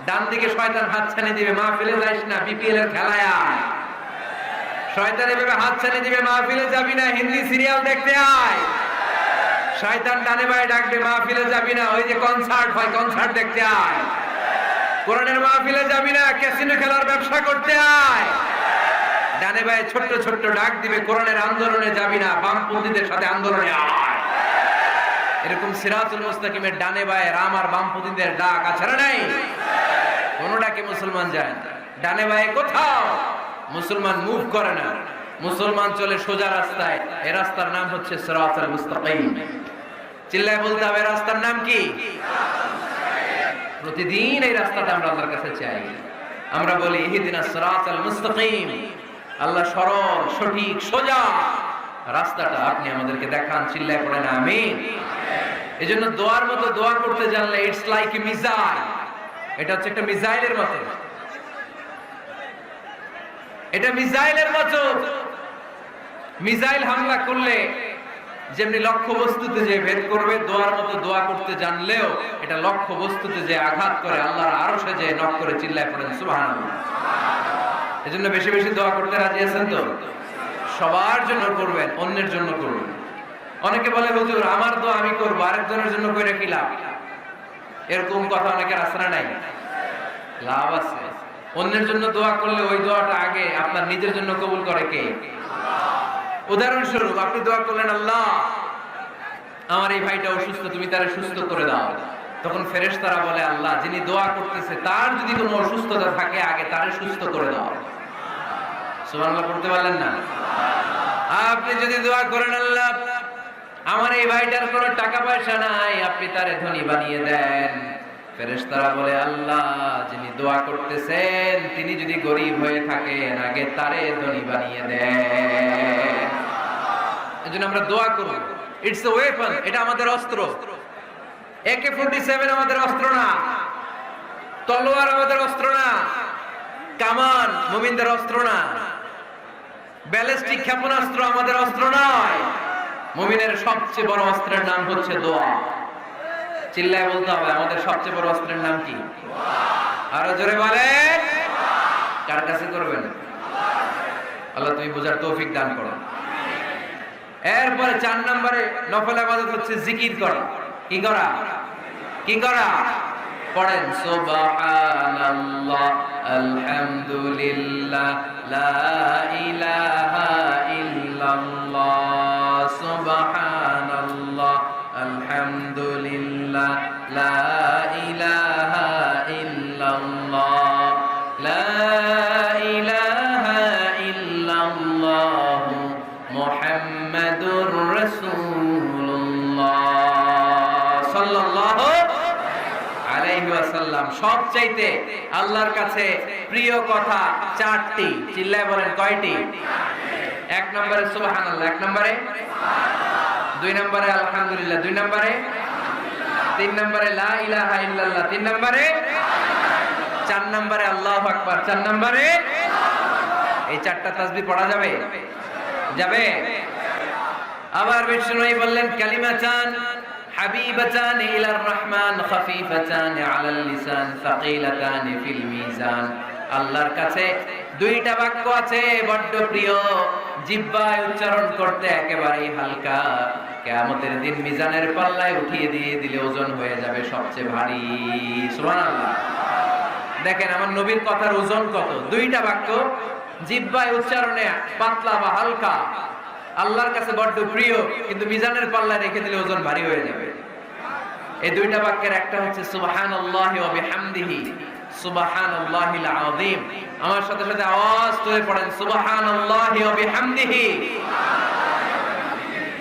ডান দিকে শয়তান হাত ছানি দিবে, মাহফিলে যাইস না, বিপিএল এর খেলায় আয়। শয়তান এভাবে হাত ছানি দিবে, মাহফিলে যাবি না, হিন্দি সিরিয়াল দেখতে আয়। শয়তান ডানে বায়ে ডাকবে, মাহফিলে যাবি না, ওই যে কনসার্ট হয় কনসার্ট দেখতে আয়। কোরআনের মাহফিলে যাবি না, ক্যাসিনো খেলার ব্যবসা করতে আয়। ডানে বায়ে ছোট্ট ছোট্ট ডাক দিবে, কোরআনের আন্দোলনে যাবি না, বামপন্থীদের সাথে আন্দোলনে আয়। এরকম সিরাতুল মুস্তাকিমের ডানে বায়ে রাম আর বামপন্থীদের ডাক আছে না নাই? কোন ডাকে মুসলমান যায় না, ডানে বায়ে কোথাও মুসলমান মুভ করে না, মুসলমান চলে সোজা রাস্তায়। এই রাস্তার নাম হচ্ছে সিরাতুল মুস্তাকিম। চিল্লায় বলতে হবে রাস্তার নাম কি? প্রতিদিন এই রাস্তাটা আমরা আল্লাহর কাছে চাই। আমরা বলি ইহদিনাস সিরাতাল মুস্তাকিম, আল্লাহ সরল সঠিক সোজা রাস্তাটা আপনি আমাদেরকে দেখান। চিল্লায় পড়েন আমিন। এজন্য দোয়ার মতো দোয়া করতে জানলে ইটস লাইক এ মিসাইল, এটা হচ্ছে একটা মিসাইলের মতো। এটা মিসাইলের মতো। মিসাইল হামলা করলে যেমনি লক্ষ্য বস্তুতে যে ভেদ করবে, দোয়ার মতো দোয়া করতে জানলেও এটা লক্ষ্য বস্তুতে যে আঘাত করে আল্লাহর আরশে যে নক করে। চিল্লায় পড়েন সুবহানাল্লাহ। এজন্য বেশি বেশি দোয়া করতে রাজি আছেন তো? সবার জন্য করবেন, অন্যের জন্য করবেন। অনেকে বলে হুজুর আমার দোয়া আমি করবো, আরেকজনের জন্য কইরা কি লাভ? এরকম কথা অনেকের আছে না নাই? লাভ আছে। অন্যের জন্য দোয়া করলে ওই দোয়াটা আগে আপনার নিজের জন্য কবুল করে কে? উদাহরণস্বরূপ আপনি দোয়া করলেন, আল্লাহ আমার এই ভাইটা অসুস্থ, তুমি তারে সুস্থ করে দাও। তখন ফেরেশতারা বলে, আল্লাহ যিনি দোয়া করতেছে তার যদি কোনো অসুস্থতা থাকে আগে তারে সুস্থ করে দাও। সুবহানাল্লাহ পড়তে পারলেন না? আপনি যদি দোয়া করেন, আল্লাহ আমার এই ভাইটার কোনো টাকা পয়সা নাই, আপনি তারে ধনী বানিয়ে দেন। ফেরেশতারা বলে, আল্লাহ যিনি দোয়া করতেছেন তিনি যদি গরিব হয়ে থাকেন আগে তারে ধনী বানিয়ে দেন। এজন্য আমরা দোয়া করব। ইটস এ ওয়েপন, এটা আমাদের অস্ত্র। AK-47 আমাদের অস্ত্র না, তলোয়ার আমাদের অস্ত্র না, কামান মুমিনদের অস্ত্র না, ব্যালিস্টিক ক্ষেপণাস্ত্র আমাদের অস্ত্র নয়। মুমিনের সবচেয়ে বড় অস্ত্রের নাম হচ্ছে দোয়া। চিল্লায় বলতে হবে আমাদের সবচেয়ে বড় অস্ত্রের নাম কি? আরো জোরে বলেন। কার কাছে করবেন? আল্লাহ তুমি বোঝার তৌফিক দান করো। এরপরে 4 নম্বরে নফল ইবাদত হচ্ছে জিকির করা। কি করা? কি করা? পড়েন সুবহানাল্লাহ আলহামদুলিল্লাহ লা ইলাহা ইল্লাল্লাহ সুবহানাল্লাহ আলহামদুলিল্লাহ লা ইলাহা ইল্লাল্লাহ লা ইলাহা ইল্লাল্লাহ মুহাম্মাদুর রাসূলুল্লাহ সাল্লাল্লাহু আলাইহি ওয়াসাল্লাম। সবচাইতে আল্লাহর কাছে প্রিয় কথা 4টি। চিল্লায় বলেন কয়টি? 1 নম্বরে সুবহানাল্লাহ, 1 নম্বরে 2 নম্বরে আলহামদুলিল্লাহ, 2 নম্বরে 3 নম্বরে লা ইলাহা ইল্লাল্লাহ, 3 নম্বরে 4 নম্বরে আল্লাহু আকবার, 4 নম্বরে এই 4টা তাসবিহ পড়া যাবে? যাবে? আবার বিষ্ণুই বললেন কালিমাতান হাবিবাতান ইলার রহমান খাফিফাতান আলাল লিসান সাকিলাতান ফিল মিজান। আল্লাহর কাছে 2টা বাক্য আছে বড্ড প্রিয়, জিহ্বায় উচ্চারণ করতে একেবারেই হালকা, কিয়ামতের দিন মিজানের পাল্লায় উঠিয়ে দিয়ে দিলে ওজন হয়ে যাবে সবচেয়ে ভারী। সুবহানাল্লাহ। দেখেন আমার নবীর কথার ওজন কত। 2টা বাক্য জিহ্বায় উচ্চারণে পাতলা বা হালকা, আল্লাহর কাছে বড্ড প্রিয়, কিন্তু মিজানের পাল্লায় রেখে দিলে ওজন ভারী হয়ে যাবে। এই 2টা বাক্যের একটা হচ্ছে সুবহানাল্লাহি ওয়া বিহামদিহি সুবহানাল্লাহিল আযীম। আমার সাথে সাথে আওয়াজ তুলে পড়েন সুবহানাল্লাহি ওয়া বিহামদিহি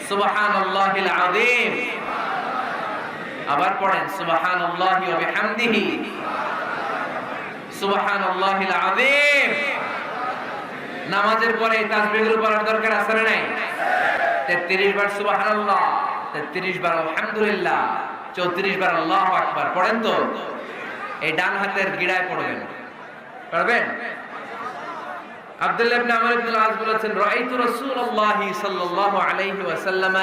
সুবহানাল্লাহিল আযীম। আবার পড়েন সুবহানাল্লাহি ওয়া বিহামদিহি সুবহানাল্লাহিল আযীম। নামাজের পরে এই তাসবিহগুলো পড়ার দরকার আছে না নাই? 33 বার সুবহানাল্লাহ, 33 বার আলহামদুলিল্লাহ, 34 বার আল্লাহু আকবার। পড়েন তো? এই ডান হাতের গিড়ায় পড়বেন, পারবেন? আব্দুল্লাহ ইবনে আমর ইবনে আল-আস বলেছেন রাআইতু রাসূলুল্লাহি সাল্লাল্লাহু আলাইহি ওয়াসাল্লাম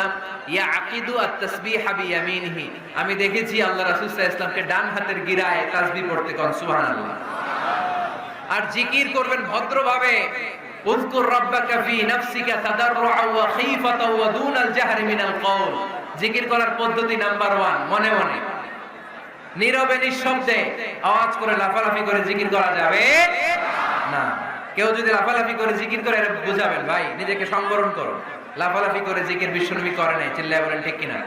ইয়াকিদু আত-তাসবিহা বিয়ামিনিহি। আমি দেখেছি আল্লাহ রাসূল সাল্লাল্লাহু আলাইহি ওয়াসাল্লামকে ডান হাতের গিড়ায় তাসবিহ পড়তে। কোন সুবহানাল্লাহ। আর জিকির করবেন ভদ্রভাবে। উযকুর রাব্বাকা ফি নাফসিকা তাদাররুআ ওয়া খীফাতা ওয়া দুনাল জাহরি মিনাল কওল। জিকির করার পদ্ধতি নাম্বার 1 মনে মনে, নীরবে নিঃশব্দে, আওয়াজ করে লাফালাফি করে জিকির করা যাবে না। কেউ যদি লাফালাফি করে জিকির করে এটা বুঝাবেন, ভাই নিজেকে সংবরণ করো। লাফালাফি করে জিকির বিশ্বনবী করে নাই, চিল্লায় বলেন ঠিক কিনা?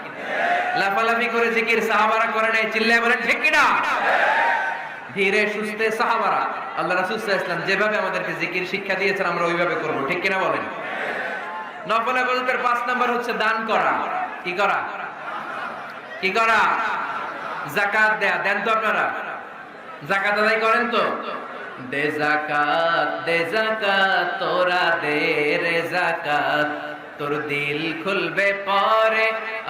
লাফালাফি করে জিকির সাহাবারা করে নাই, চিল্লায় বলেন ঠিক কিনা? ধীরে সুস্থে সাহাবারা আল্লাহ রাসূল সাল্লাল্লাহু আলাইহি ওয়াসাল্লাম যেভাবে আমাদেরকে জিকির শিক্ষা দিয়েছেন আমরা ওইভাবে করব, ঠিক কিনা বলেন? নফল ইবাদতের 5 নাম্বার হচ্ছে দান করা। কি করা? কি করা? যাকাত দেয়া। দেন তো আপনারা? যাকাত আদায় করেন তো? দে যাকাত তোরা দে রে যাকাত, তোর দিল খুলবে পরে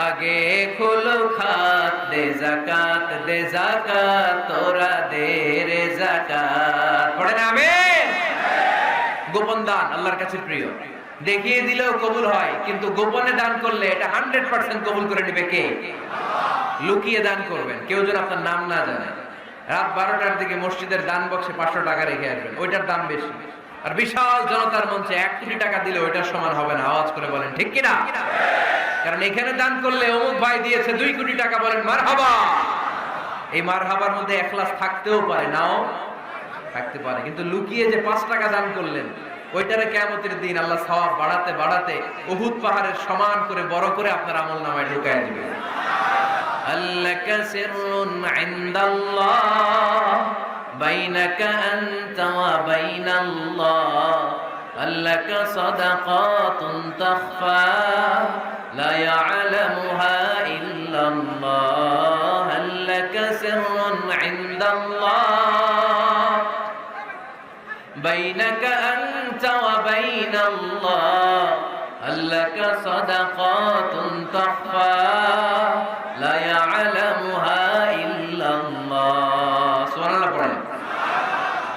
আগে খুলো খাত। দে যাকাত তোরা দে রে যাকাত। পড়েন আমিন। গোপন দান আল্লাহর কাছে প্রিয়, দেখিয়ে দিলেও কবুল হয়, কিন্তু গোপনে দান করলে এটা 100% কবুল করে নেবে কে? লুকিয়ে দান করবেন, কেউ যেন আপনার নাম না জানে। রাত 12টার দিকে মসজিদের দান বক্সে 500 টাকা রেখে আসবেন, ওইটার দাম বেশি। আর বিশাল জনতার মঞ্চে 1 কোটি টাকা দিলে ওইটার সমান হবে না। আওয়াজ করে বলেন ঠিক কিনা? কারণ এখানে দান করলে অমুক ভাই দিয়েছে 2 কোটি টাকা, বলেন মারহাবা। এই মারহাবার মধ্যে ইখলাস থাকতেও পারে, নাও থাকতে পারে, কিন্তু লুকিয়ে যে 5 টাকা দান করলেন ওইটারে কিয়ামতের দিন আল্লাহ সওয়াব বাড়াতে বাড়াতে উহুদ পাহাড়ের সমান করে বড় করে আপনার আমলনামায় ঢুকায় দিবে। আল্লাকা সিররুন ইনদাল্লাহ বাইনাকা আনতা ওয়া বাইনাল্লাহ, আল্লাকা সাদাকাতুন তাখফা লা ইয়ালামুহা ইল্লাল্লাহ, আল্লাকা সিররুন ইনদাল্লাহ বাইনাকা আনতা ওয়া বাইনাল্লাহ, আল্লাকা সাদাকাতুন তাখফা লা ইয়ালামুহা ইল্লাল্লাহ। সুবহানাল্লাহ পড়েন।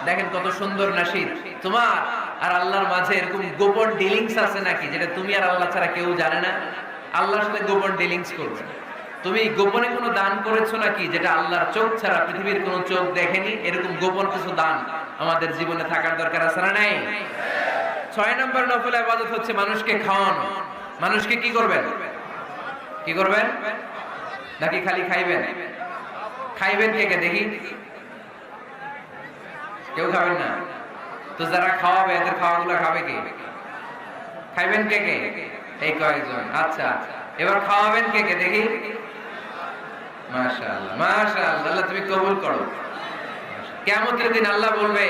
দেখেন কত সুন্দর নাশিদ। তোমার আর আল্লাহর মাঝে এরকম গোপন ডিলিংস আছে নাকি যেটা তুমি আর আল্লাহ ছাড়া কেউ জানে না? আল্লাহর সাথে গোপন ডিলিংস করবে। তুমি গোপনে কোনো দান করেছো নাকি যেটা আল্লাহর চোখ ছাড়া পৃথিবীর কোনো চোখ দেখেনি? এরকম গোপন কিছু দান আমাদের জীবনে থাকার দরকার আছে না নাই? 6 নম্বর নফল ইবাদত হচ্ছে মানুষকে খাওয়ানো। মানুষকে কি করবেন? কি করবেন? নাকি খালি খাইবেন? খাইবেন কে কে দেখি? কেউ খাবেন না তো যারা খাওয়াবে এদের খাওয়াগুলো খাবে কে? খাইবেন কে কে? এই কয়েকজন। আচ্ছা, এবার খাওয়াবেন কে কে দেখি? মাশাআল্লাহ মাশাআল্লাহ, আল্লাহ তুমি কবুল করো। কিয়ামতের দিন আল্লাহ বলবে,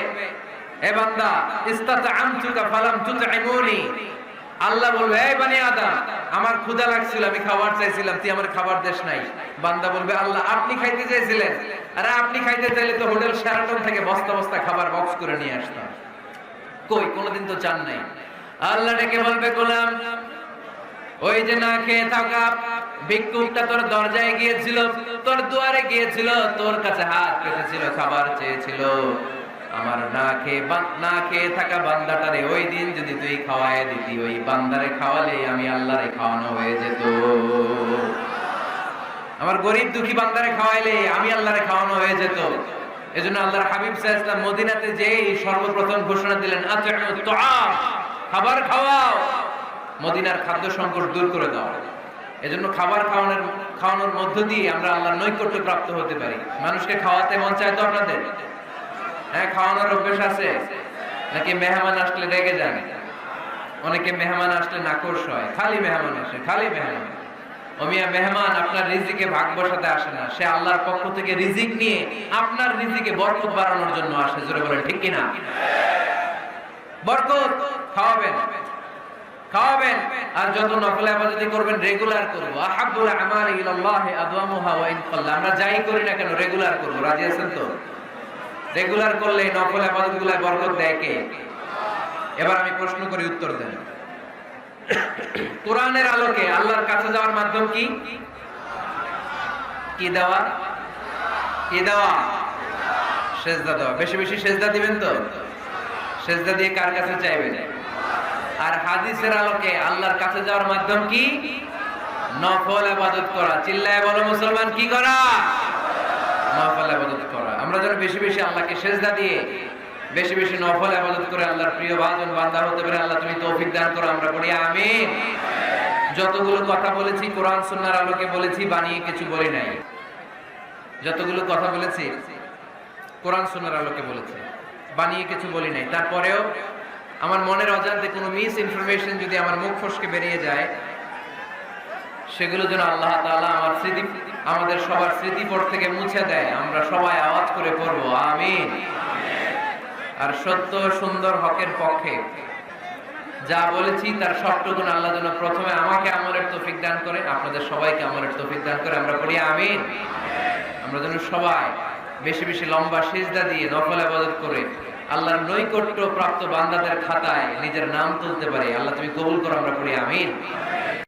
হে বান্দা ইস্তাতআমতুকা ফালাম তুতঈমুনি। আল্লাহ বলবে, হে বনি আদম, আমার ক্ষুধা লাগছিল, আমি খাবার চাইছিলাম, তুই আমার খাবার দেশ নাই। বান্দা বলবে, আল্লাহ আপনি খাইতে চাইছিলেন, আরে আপনি খাইতে চাইলে তো হোটেল শেরাটন থেকে বস্তা বস্তা খাবার বক্স করে নিয়ে আসতাম। কই, কোনোদিন তো চান নাই। আল্লাহ ডেকে বলবে, গোলাম ওই যে না খেয়ে থাকা ভিক্ষুকটা তোর দরজায় গিয়েছিল, তোর দুয়ারে গিয়েছিল, তোর কাছে হাত পেতেছিল, খাবার চেয়েছিল। আমার না খেয়ে থাকা বান্দাটারে ওই দিন যদি তুই খাওয়ায় দিতি, ওই বান্দারে খাওয়ালে আমি আল্লাহরে খাওয়ানো হয়ে যেত। আমার গরিব দুঃখী বান্দারে খাওয়াইলে আমি আল্লাহরে খাওয়ানো হয়ে যেত। এজন্য আল্লাহর হাবিব সাল্লাল্লাহু আলাইহি ওয়াসাল্লাম মদিনাতে যেই সর্বপ্রথম ঘোষণা দিলেন, আতিউত তুআম, খাবার খাওয়াও, মদিনার খাদ্য সংকট দূর করে দাও। এজন্য খাবার খাওয়ানোর মধ্য দিয়ে আমরা আল্লাহর নৈকট্য প্রাপ্ত হতে পারি। মানুষকে খাওয়াতে মন চায় তো আপনাদের? হ্যাঁ, খাওয়ানোর অভ্যাস আছে নাকি? মেহমান আসলে রেগে যান? অনেকে মেহমান আসলে নাকশ হয়, খালি মেহমান আসে, খালি মেহমান। ওমিয়া মেহমান আপনার রিজিকে ভাগ বসাতে আসে না, সে আল্লাহর পক্ষ থেকে রিজিক নিয়ে আপনার রিজিকে বরকত বাড়ানোর জন্য আসে। জোরে বলেন ঠিক কিনা? বরকত খাওয়াবেন, খাওয়াবেন। আর যত নফল ইবাদত করবেন রেগুলার করব। আহাব্বুল আমালি ইলাল্লাহি আদওয়ামুহা ওয়া ইন কাল্লা। আমরা যাই করি না কেন রেগুলার করব। রাজি আছেন তো? রেগুলার করলে নফল ইবাদতগুলোয় বরকত দেয় কে? এবার আমি প্রশ্ন করি, উত্তর দেন। কোরআনের আলোকে আল্লাহর কাছে যাওয়ার মাধ্যম কি? কি দেওয়া? কি দেওয়া? সেজদা দেওয়া। বেশি বেশি সেজদা দিবেন তো? সেজদা দিয়ে কার কাছে চাইবেন? আর হাদিসের আলোকে আল্লাহর কাছে যাওয়ার মাধ্যম কি? নফল ইবাদত করা। চিল্লায় বলো মুসলমান, কি করা? নফল ইবাদত করা। আমরা যেন বেশি বেশি আল্লাহকে সেজদা দিয়ে বেশি বেশি নফল ইবাদত করে আল্লাহর প্রিয় ভাজন বান্দা হতে পারে। আল্লাহ তুমি তৌফিক দান করো, আমরা বলি আমিন। যতগুলো কথা বলেছি কোরআন সুন্নাহর আলোকে বলেছি, বানিয়ে কিছু বলি নাই। যতগুলো কথা বলেছি কোরআন সুন্নাহর আলোকে বলেছি, বানিয়ে কিছু বলি নাই। তারপরেও আমার মনের অজান্তে কোনো মিস ইনফরমেশন যদি আমার মুখ ফসকে বেরিয়ে যায়, সেগুলো যেন আল্লাহ তাআলা আমাদের সবার স্মৃতিপট থেকে মুছে দেয়। আমরা সবাই আওয়াজ করে পড়বো আমিন। আর সত্য সুন্দর হকের পক্ষে যা বলেছি তার সবটুকুন আল্লাহ যেন প্রথমে আমাকে আমলের তৌফিক দান করে, আপনাদের সবাইকে আমলের তৌফিক দান করে। আমরা পড়ি আমিন। আমরা যেন সবাই বেশি বেশি লম্বা সিজদা দিয়ে নফল ইবাদত করে আল্লাহর নৈকট্য প্রাপ্ত বান্দাদের খাতায় নিজের নাম তুলতে পারি। আল্লাহ তুমি কবুল করো। আমরা পড়ি আমিন।